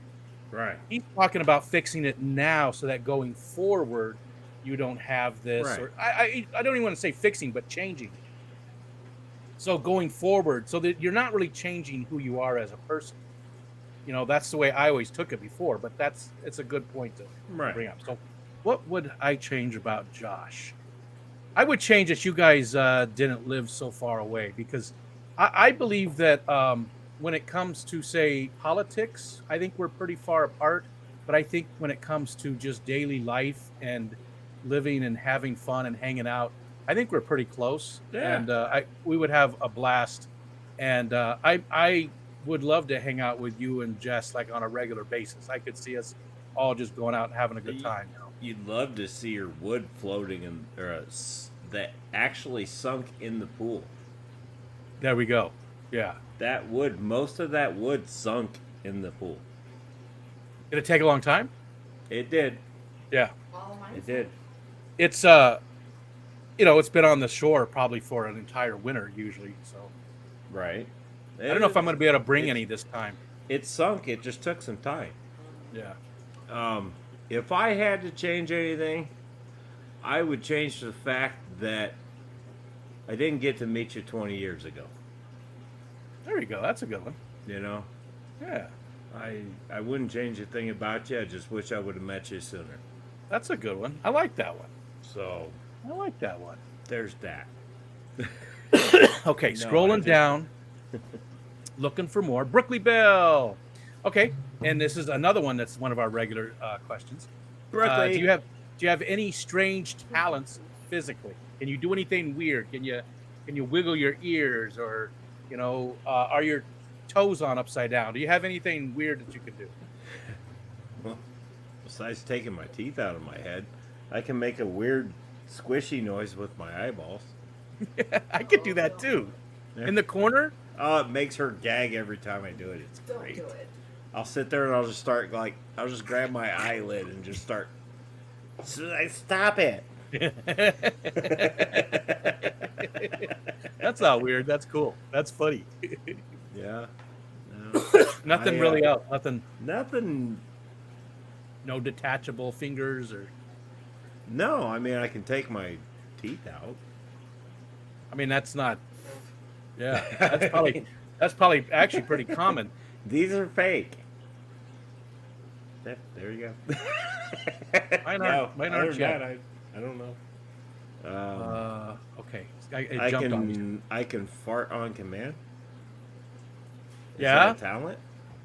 Right. He's talking about fixing it now so that going forward, you don't have this. Right. Or I don't even want to say fixing, but changing. So going forward, so that you're not really changing who you are as a person. You know, that's the way I always took it before, but it's a good point to bring up. So what would I change about Josh? I would change that you guys didn't live so far away, because I believe that when it comes to, say, politics, I think we're pretty far apart. But I think when it comes to just daily life and living and having fun and hanging out, I think we're pretty close. Yeah. And we would have a blast. And I would love to hang out with you and Jess like on a regular basis. I could see us all just going out and having a good time. You know? You'd love to see your wood floating in, that actually sunk in the pool. There we go. Yeah. That wood, most of that wood sunk in the pool. Did it take a long time? It did. Yeah. All mine It did. It's it's been on the shore probably for an entire winter usually. So Right. I don't know if I'm going to be able to bring any this time. It sunk. It just took some time. Yeah. If I had to change anything, I would change the fact that I didn't get to meet you 20 years ago. There you go. That's a good one. You know, Yeah. I wouldn't change a thing about you. I just wish I would have met you sooner. That's a good one. I like that one. So I like that one. there's that. Okay, No, scrolling down, looking for more. Brookley Bell. Okay, and this is another one that's one of our regular questions. Brookley. Do you have any strange talents physically? Can you do anything weird? Can you wiggle your ears, or are your toes on upside down? Do you have anything weird that you can do? Well, besides taking my teeth out of my head, I can make a weird squishy noise with my eyeballs. I could do that too. In the corner. Oh, it makes her gag every time I do it. It's Don't great. do it. I'll sit there and I'll just start I'll just grab my eyelid and just start. Stop it. That's not weird. That's cool. That's funny. Yeah. No. Nothing really else. Nothing. Nothing. No detachable fingers or. No, I mean I can take my teeth out. I mean, that's not. Yeah, that's probably actually pretty common. These are fake. There you go. Mine aren't yet. I don't know. Okay, it jumped on me. I can fart on command. Is Yeah? that a talent?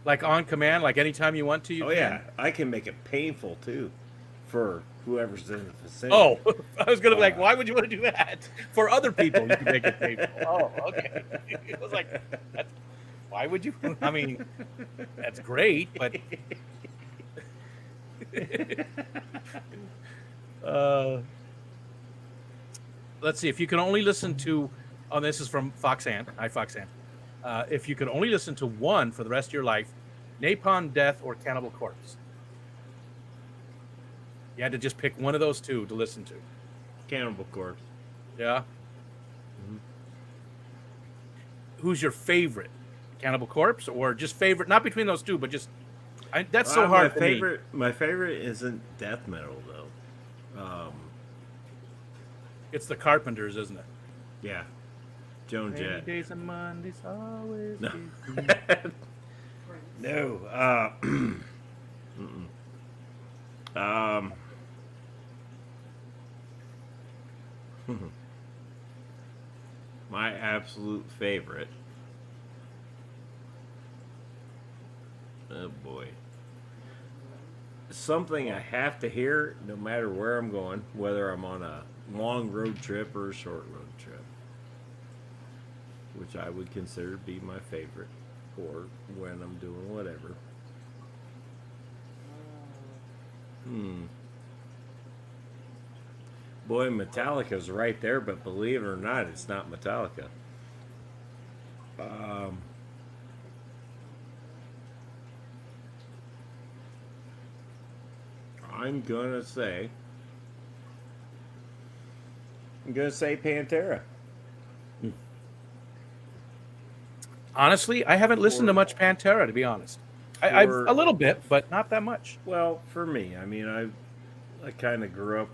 Like on command, like anytime you want to. You Oh can. yeah, I can make it painful too, for whoever's in the vicinity. Oh, I was gonna be like, why would you want to do that? For other people, you can make it painful. Oh, okay. It was like, why would you? I mean, that's great, but. Let's see. If you can only listen to, this is from Foxanne. Hi, Foxanne. If you could only listen to one for the rest of your life, Napalm Death or Cannibal Corpse. You had to just pick one of those two to listen to. Cannibal Corpse. Yeah. Mm-hmm. Who's your favorite? Cannibal Corpse, or just favorite? Not between those two, but just. That's so hard for me. My favorite isn't death metal though. It's the Carpenters, isn't it? Yeah, Joan Rainy Jett. days and Mondays always. No. give me- No. My absolute favorite. Oh boy. Something I have to hear no matter where I'm going, whether I'm on a long road trip or a short road trip. Which I would consider to be my favorite, or when I'm doing whatever. Boy, Metallica's right there, but believe it or not, it's not Metallica. I'm gonna say Pantera. Honestly, I haven't listened to much Pantera, to be honest. I've a little bit, but not that much. Well, for me, I mean, I kind of grew up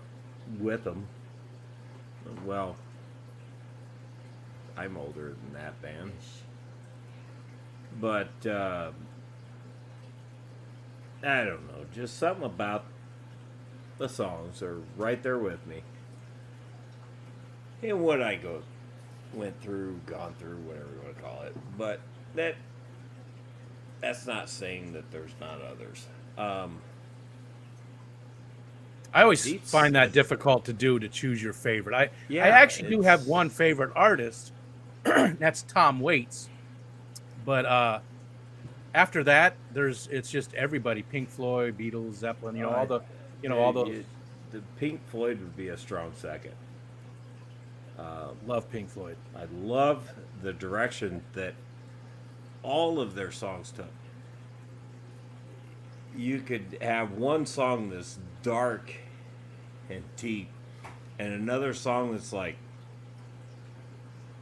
with them. Well, I'm older than that band, but I don't know, just something about the songs are right there with me. And what I went through, gone through, whatever you want to call it. But that's not saying that there's not others. I always find that difficult to do, to choose your favorite. I actually do have one favorite artist. That's Tom Waits. But after that, it's just everybody: Pink Floyd, Beatles, Zeppelin. All the the Pink Floyd would be a strong second. Love Pink Floyd. I love the direction that all of their songs took. You could have one song that's dark and deep, and another song that's like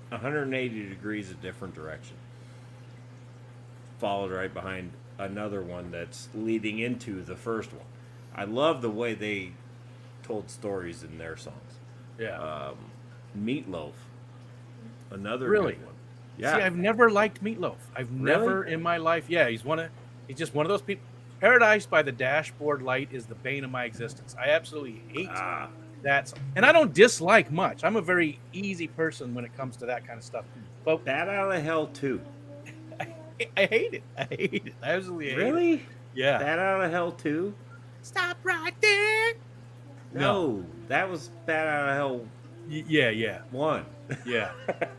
180 degrees a different direction, followed right behind another one that's leading into the first one. I love the way they told stories in their songs. Yeah. Meatloaf, another really good one. Yeah. See, I've never liked Meatloaf. I've never in my life. Yeah, he's just one of those people. Paradise by the Dashboard Light is the bane of my existence. I absolutely hate that song. And I don't dislike much. I'm a very easy person when it comes to that kind of stuff. But Bat Out of Hell 2. I hate it. I hate it. I absolutely hate it. Really? Yeah. Bat Out of Hell 2? Stop right there. No, that was Bat Out of Hell Yeah. 1. Yeah. Bat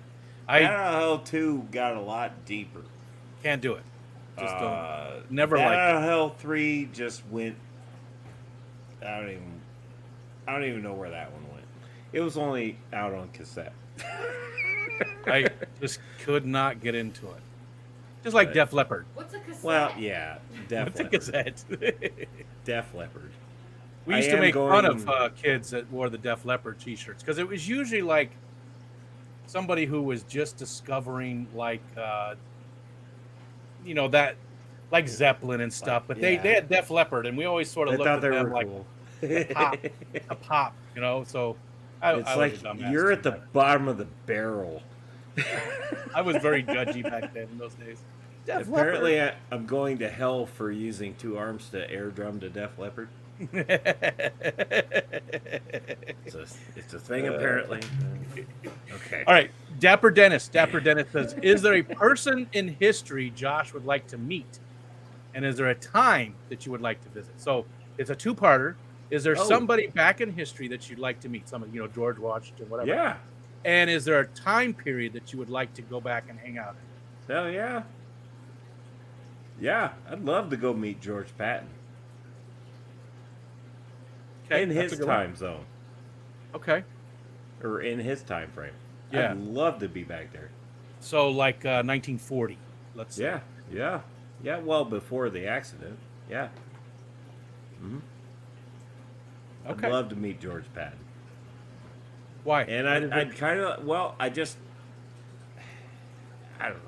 Out of Hell 2 got a lot deeper. Can't do it. Just don't. Never Bat liked Out of it. Hell 3 just went. I don't even know where that one went. It was only out on cassette. I just could not get into it. Just like Def Leppard. What's a cassette? Well, yeah, Def What's a Leppard. cassette? Def Leppard. We used to make fun of kids that wore the Def Leppard T-shirts because it was usually like somebody who was just discovering, like, that, like Zeppelin and stuff. But they had Def Leppard, and we always sort of looked at them like cool. a pop. So It's like you're at the bottom of the barrel. I was very judgy back then in those days. Apparently, I'm going to hell for using 2 arms to air drum to Def Leppard. It's a thing, apparently. Okay. All right. Dapper Dennis. Dapper Dennis says, is there a person in history Josh would like to meet? And is there a time that you would like to visit? So it's a 2-parter. Is there somebody back in history that you'd like to meet? Somebody, George Washington, whatever. Yeah. And is there a time period that you would like to go back and hang out in? Hell yeah. Yeah, I'd love to go meet George Patton. Okay, in his time zone. Okay. Or in his time frame. Yeah. I'd love to be back there. So like 1940, let's say. Yeah, well before the accident. Yeah. Mm-hmm. Okay. I'd love to meet George Patton. Why? And I'd kind of, I don't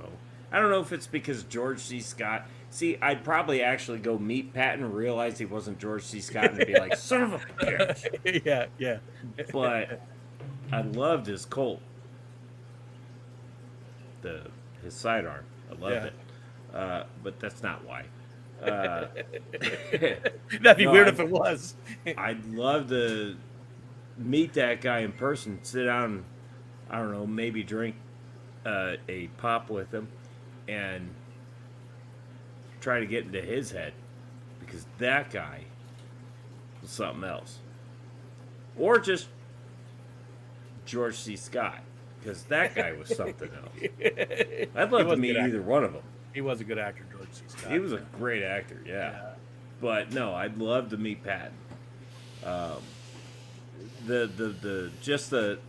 know. I don't know if it's because George C. Scott. See, I'd probably actually go meet Patton, realize he wasn't George C. Scott, and be like, son of a bitch. Yeah. But I loved his Colt. His sidearm. I loved it. But that's not why. That'd be weird if it was. I'd love to meet that guy in person, sit down, I don't know, maybe drink a pop with him, and try to get into his head, because that guy was something else. Or just George C. Scott, because that guy was something else. I'd love to meet either one of them. He was a good actor, George C. Scott. He was a great actor, yeah. But no, I'd love to meet Patton.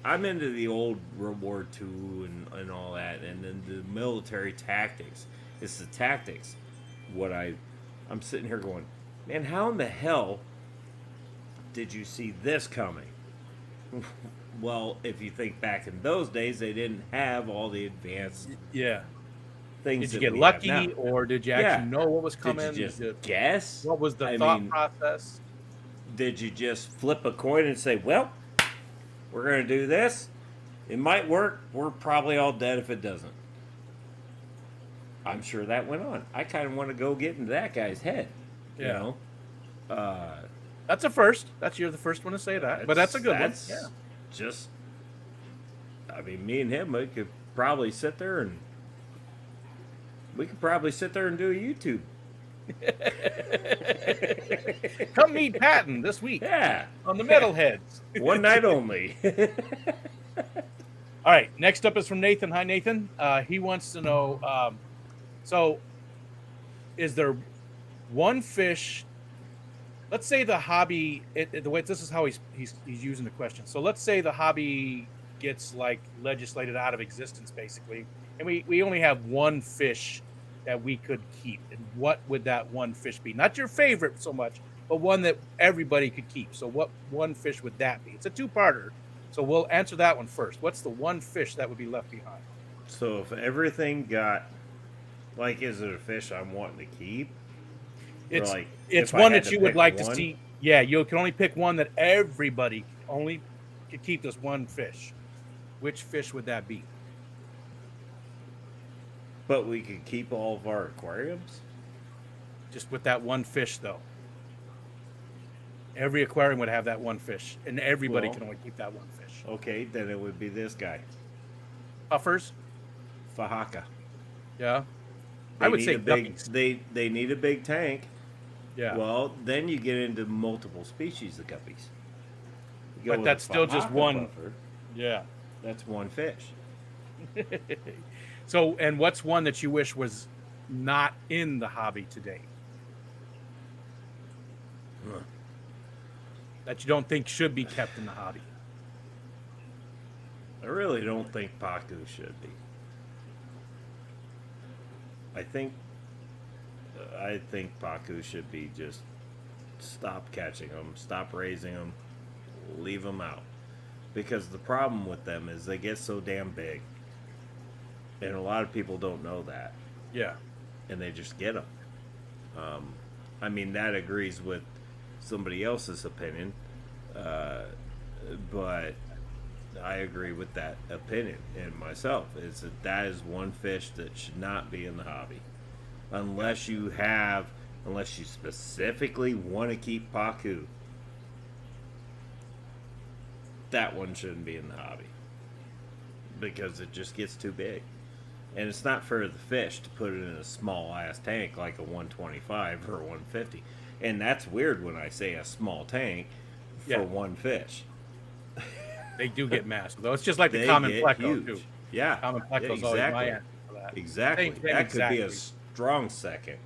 I'm into the old World War II and all that, and then the military tactics. It's the tactics. I'm sitting here going, man, how in the hell did you see this coming? Well, if you think back in those days, they didn't have all the advanced Yeah. things. Did you that get we have lucky, now. or did you actually know what was coming? Did you just guess? What was the I thought mean, process? did you just flip a coin and say, well, we're going to do this? It might work. We're probably all dead if it doesn't. I'm sure that went on. I kind of want to go get into that guy's head. Yeah. You know? That's a first. You're the first one to say that. But that's a good one. Yeah. Just, I mean, me and him, we could probably sit there and do a YouTube. Come meet Patton this week. Yeah. On the Metalheads. One night only. All right. Next up is from Nathan. Hi, Nathan. He wants to know, so is there one fish? Let's say the hobby, this is how he's using the question. So let's say the hobby gets like legislated out of existence, basically, and we only have one fish that we could keep. And what would that one fish be? Not your favorite so much, but one that everybody could keep. So what one fish would that be? It's a two-parter. So we'll answer that one first. What's the one fish that would be left behind? So if everything got, like, is it a fish I'm wanting to keep? It's one that you would like to see. Yeah, you can only pick one that everybody only could keep this one fish. Which fish would that be? But we could keep all of our aquariums? Just with that one fish, though. Every aquarium would have that one fish, and everybody can only keep that one fish. Okay, then it would be this guy. Puffers? Fahaka. Yeah. I would say they need a big tank. Yeah. Well, then you get into multiple species of guppies. But that's still just one. Puffer. Yeah. That's one fish. So, and what's one that you wish was not in the hobby today? That you don't think should be kept in the hobby? I really don't think Pacu should be. I think Pacu should be just stop catching them, stop raising them, leave them out. Because the problem with them is they get so damn big. And a lot of people don't know that. Yeah. And they just get them. I mean, that agrees with somebody else's opinion. But I agree with that opinion in myself. That is one fish that should not be in the hobby. Unless you specifically want to keep Pacu. That one shouldn't be in the hobby. Because it just gets too big. And it's not fair to the fish to put it in a small ass tank like a 125 or a 150. And that's weird when I say a small tank for one fish. They do get massive, though. It's just like the common pleco, too. Yeah. Common pleco's always my answer for that. Exactly. That could be a strong second.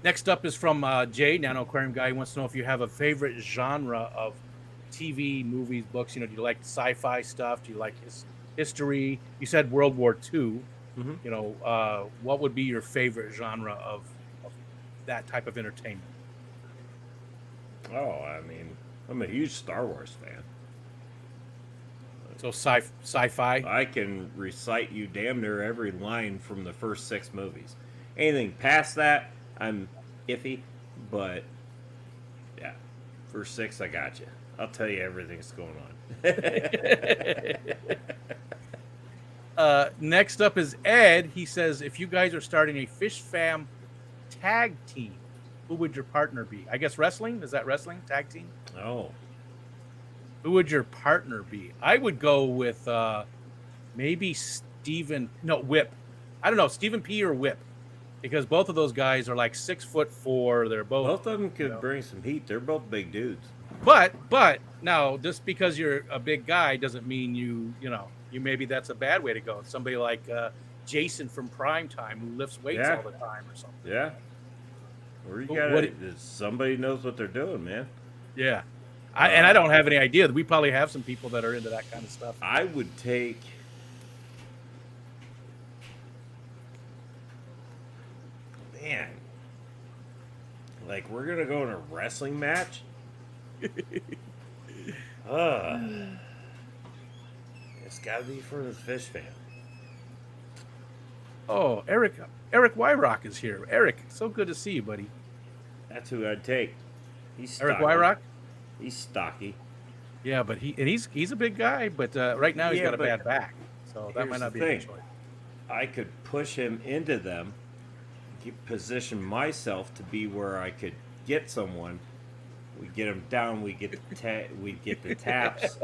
Next up is from Jay, Nano Aquarium Guy. He wants to know if you have a favorite genre of TV, movies, books. Do you like sci-fi stuff? Do you like history? You said World War II. Mm-hmm. What would be your favorite genre of that type of entertainment? Oh, I mean, I'm a huge Star Wars fan. So sci-fi? I can recite you damn near every line from the first 6 movies. Anything past that, I'm iffy, but yeah, first 6, I got you. I'll tell you everything that's going on. Next up is Ed. He says, if you guys are starting a Fish Fam tag team, who would your partner be? I guess wrestling? Is that wrestling? Tag team? Oh. Who would your partner be? I would go with maybe Whip. I don't know, Stephen P. or Whip. Because both of those guys are like 6'4". They're both of them could bring some heat. They're both big dudes. But now, just because you're a big guy doesn't mean you maybe that's a bad way to go. Somebody like Jason from Primetime who lifts weights all the time or something. Yeah. Or you got somebody knows what they're doing, man. Yeah. And I don't have any idea. We probably have some people that are into that kind of stuff. I would take... Man. Like, we're gonna go in a wrestling match? It's gotta be for the fish fan. Oh, Eric Wyrock is here. Eric, so good to see you, buddy. That's who I'd take. He's Eric stocky. Wyrock? He's stocky. Yeah, but he's a big guy, but right now he's got a bad back. So that might not be a good choice. I could push him into them, position myself to be where I could get someone. We get him down. We get the taps.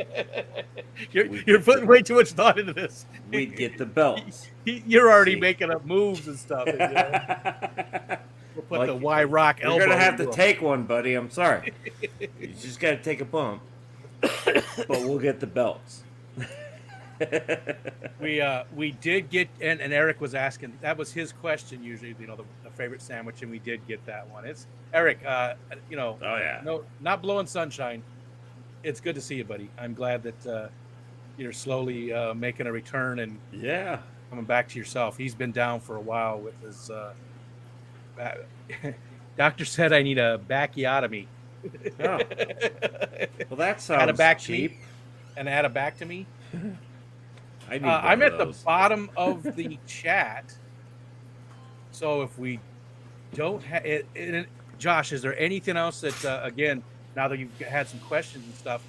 You're putting way too much thought into this. We'd get the belts. You're already making up moves and stuff. You know? We'll put the Y Rock elbow. You're gonna have to take one, buddy. I'm sorry. You just got to take a bump. But we'll get the belts. We did get, and Eric was asking, that was his question usually, you know, the favorite sandwich, and we did get that one. It's Eric, you know, oh yeah, no, not blowing sunshine. It's good to see you, buddy. I'm glad that you're slowly making a return and coming back to yourself. He's been down for a while with his doctor said I need a bacchiotomy. Oh. Well, that sounds cheap. And add a back to me. I'm at the bottom of the chat, so if we don't have it, Josh, is there anything else that again, now that you've had some questions and stuff,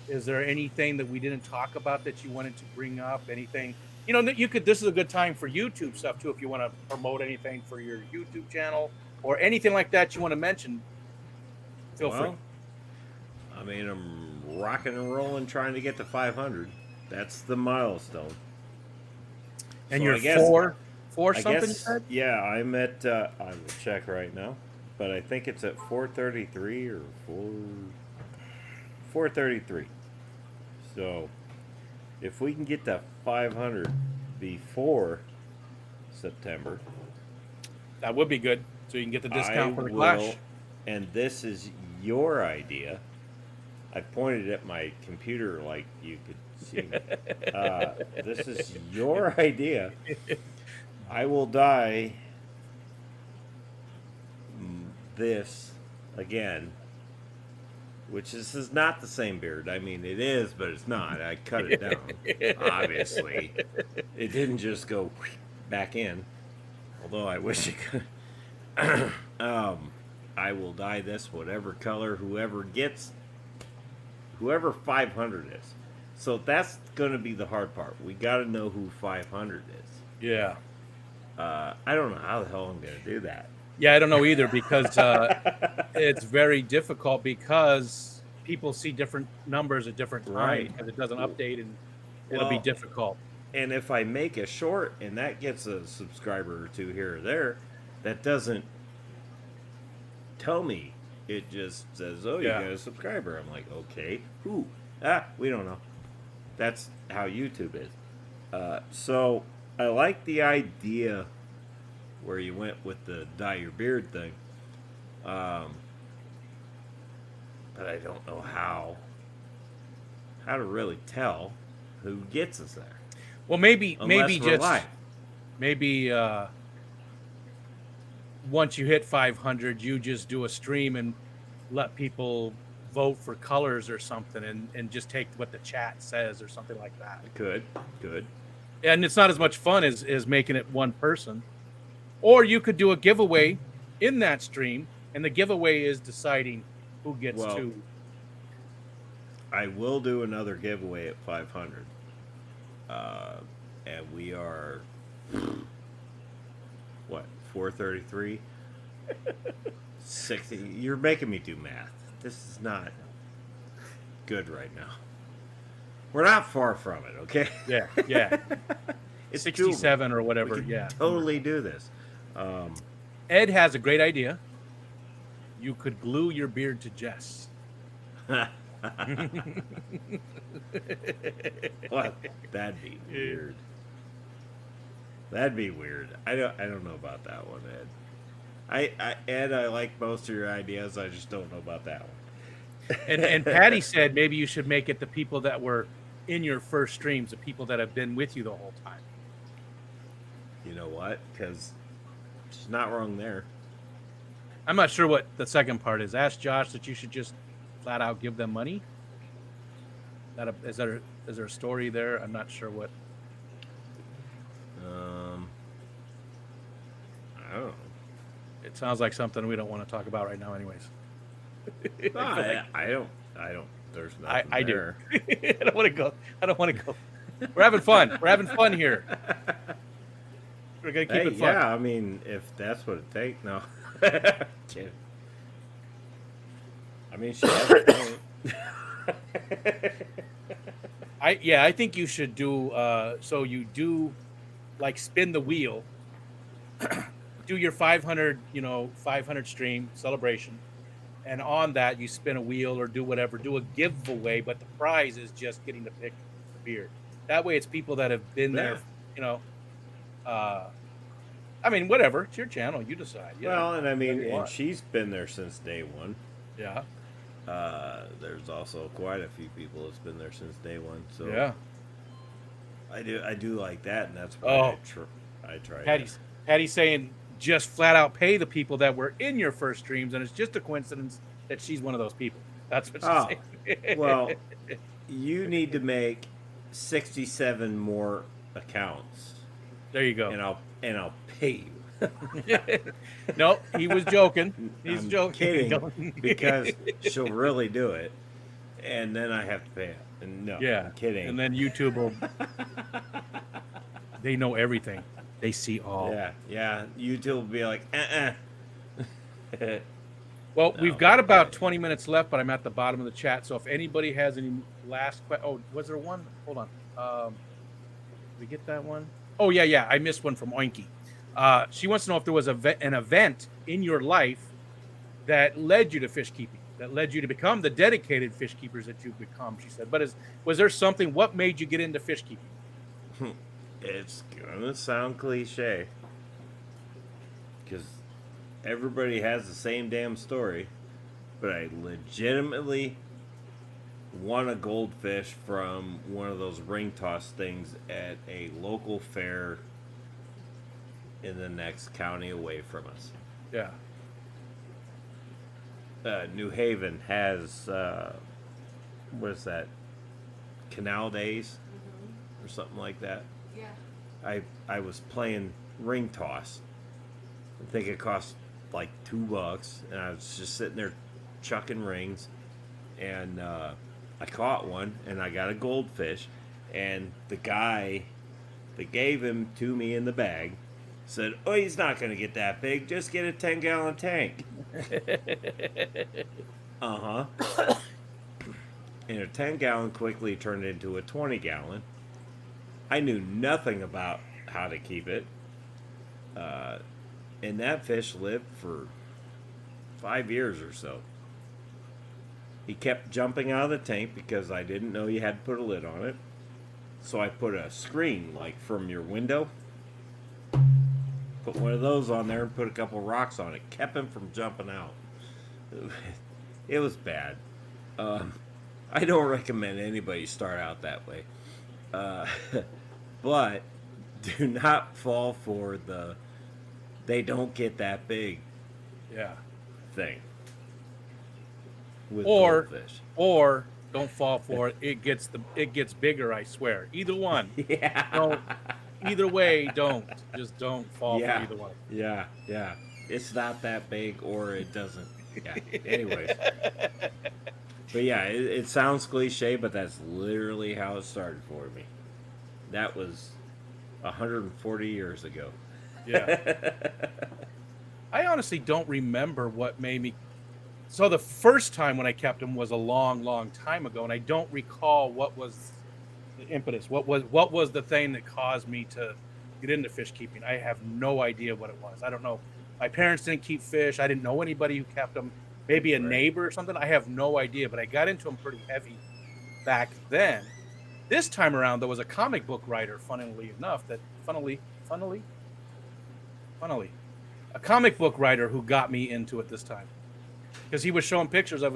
is there anything that we didn't talk about that you wanted to bring up? Anything, you know, that you could, this is a good time for YouTube stuff too, if you want to promote anything for your YouTube channel or anything like that you want to mention, feel free. I mean, I'm rocking and rolling trying to get to 500. That's the milestone. And so you're four something, you said? Yeah, I'm at, I will check right now, but I think it's at 433 or 433. So, if we can get to 500 before September, that would be good. So you can get the discount for the Clash. And this is your idea. I pointed at my computer like you could see me. This is your idea. I will dye this again, which is not the same beard. I mean, it is, but it's not. I cut it down. Obviously, it didn't just go back in. Although I wish it could. I will dye this whatever color whoever 500 is. So that's going to be the hard part. We got to know who 500 is. Yeah. I don't know how the hell I'm going to do that. Yeah, I don't know either because it's very difficult because people see different numbers at different times Right. because it doesn't update and it'll be difficult. And if I make a short and that gets a subscriber or two here or there, that doesn't tell me. It just says, oh, you got a subscriber. I'm like, okay. Who? We don't know. That's how YouTube is. So I like the idea where you went with the dye your beard thing. But I don't know how to really tell who gets us there. Well, maybe just live. Maybe once you hit 500, you just do a stream and let people vote for colors or something and just take what the chat says or something like that. Good. And it's not as much fun as making it one person. Or you could do a giveaway in that stream, and the giveaway is deciding who gets to. I will do another giveaway at 500. And we are, 433? 60. You're making me do math. This is not good right now. We're not far from it, okay? Yeah. It's 67 doable. or whatever, We can totally do this. Ed has a great idea. You could glue your beard to Jess. What? That'd be weird. That'd be weird. I don't know about that one, Ed. Ed, I like most of your ideas. I just don't know about that one. And Patty said maybe you should make it the people that were in your first streams, the people that have been with you the whole time. You know what? Because she's not wrong there. I'm not sure what the second part is. Ask Josh that you should just flat out give them money. Is there a story there? I'm not sure what. I don't know. It sounds like something we don't want to talk about right now, anyways. No, I don't. There's nothing I there. do. I don't want to go. We're having fun. We're having fun here. We're gonna keep it fun. Yeah, I mean, if that's what it takes, no. Kidding. I mean, she has a point. I think you should do. So you do, like, spin the wheel. Do your 500, 500 stream celebration, and on that you spin a wheel or do whatever. Do a giveaway, but the prize is just getting to pick the beer. That way, it's people that have been there. I mean, whatever. It's your channel. You decide. Well, and I mean, and she's been there since day one. Yeah. There's also quite a few people that's been there since day one. So yeah, I do like that, and that's why I try. Patty's saying just flat out pay the people that were in your first streams, and it's just a coincidence that she's one of those people. That's what she's saying. Well, you need to make 67 more accounts. There you go. And I'll pay you. No, he was joking. He's joking. Kidding, because she'll really do it, and then I have to pay it. And no, yeah, I'm kidding. And then YouTube will. They know everything. They see all. Yeah. YouTube will be like, Well, No, we've got about 20 minutes left, but I'm at the bottom of the chat. So if anybody has any last question, was there one? Hold on. Did we get that one? Oh yeah. I missed one from Oinky. She wants to know if there was an event in your life that led you to fish keeping, that led you to become the dedicated fish keepers that you've become. She said, but was there something? What made you get into fish keeping? It's gonna sound cliche, because everybody has the same damn story, but I legitimately won a goldfish from one of those ring toss things at a local fair in the next county away from us. Yeah. New Haven has what is that? Canal Days or something like that. Yeah. I was playing ring toss. I think it cost like $2, and I was just sitting there chucking rings, and I caught one, and I got a goldfish, and the guy that gave him to me in the bag said, "Oh, he's not going to get that big. Just get a 10-gallon tank." And a 10-gallon quickly turned into a 20-gallon. I knew nothing about how to keep it. And that fish lived for 5 years or so. He kept jumping out of the tank because I didn't know you had to put a lid on it. So I put a screen, like from your window. Put one of those on there and put a couple rocks on it. Kept him from jumping out. It was bad. I don't recommend anybody start out that way. But do not fall for the they don't get that big thing. With goldfish. Or don't fall for it. It gets bigger, I swear. Either one. Yeah. Either way, don't. Just don't fall for either one. Yeah. It's not that big, or it doesn't. Yeah. Anyways. But yeah, it sounds cliche, but that's literally how it started for me. That was 140 years ago. Yeah. I honestly don't remember what made me. So the first time when I kept them was a long, long time ago, and I don't recall what was the impetus. What was the thing that caused me to get into fish keeping? I have no idea what it was. I don't know. My parents didn't keep fish. I didn't know anybody who kept them. Maybe a neighbor or something. I have no idea, but I got into them pretty heavy back then. This time around, there was a comic book writer, funnily enough, a comic book writer who got me into it this time, because he was showing pictures of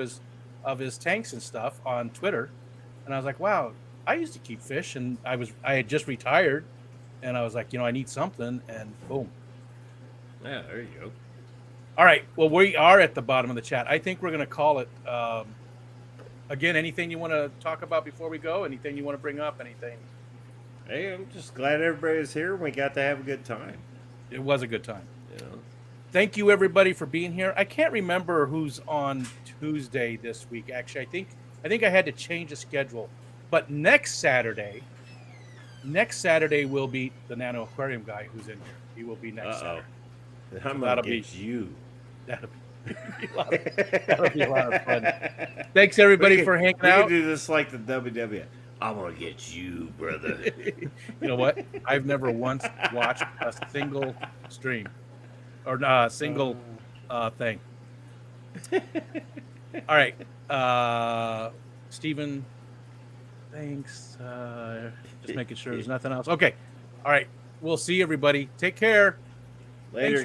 his tanks and stuff on Twitter, and I was like, wow, I used to keep fish, and I had just retired, and I was like, I need something, and boom. Yeah, there you go. All right. Well, we are at the bottom of the chat. I think we're going to call it. Again, anything you want to talk about before we go? Anything you want to bring up? Anything? Hey, I'm just glad everybody's here and we got to have a good time. It was a good time. You know? Thank you, everybody, for being here. I can't remember who's on Tuesday this week. Actually, I think I had to change the schedule. But next Saturday will be the Nano Aquarium guy who's in here. He will be next Saturday. I'm gonna get you. That'll be a lot of fun. Thanks, everybody, for hanging out. We can do this like the WWE. I'm gonna get you, brother. You know what? I've never once watched a single stream or single thing. All right, Steven, thanks. Just making sure there's nothing else. Okay. All right. We'll see everybody. Take care. Later, guys.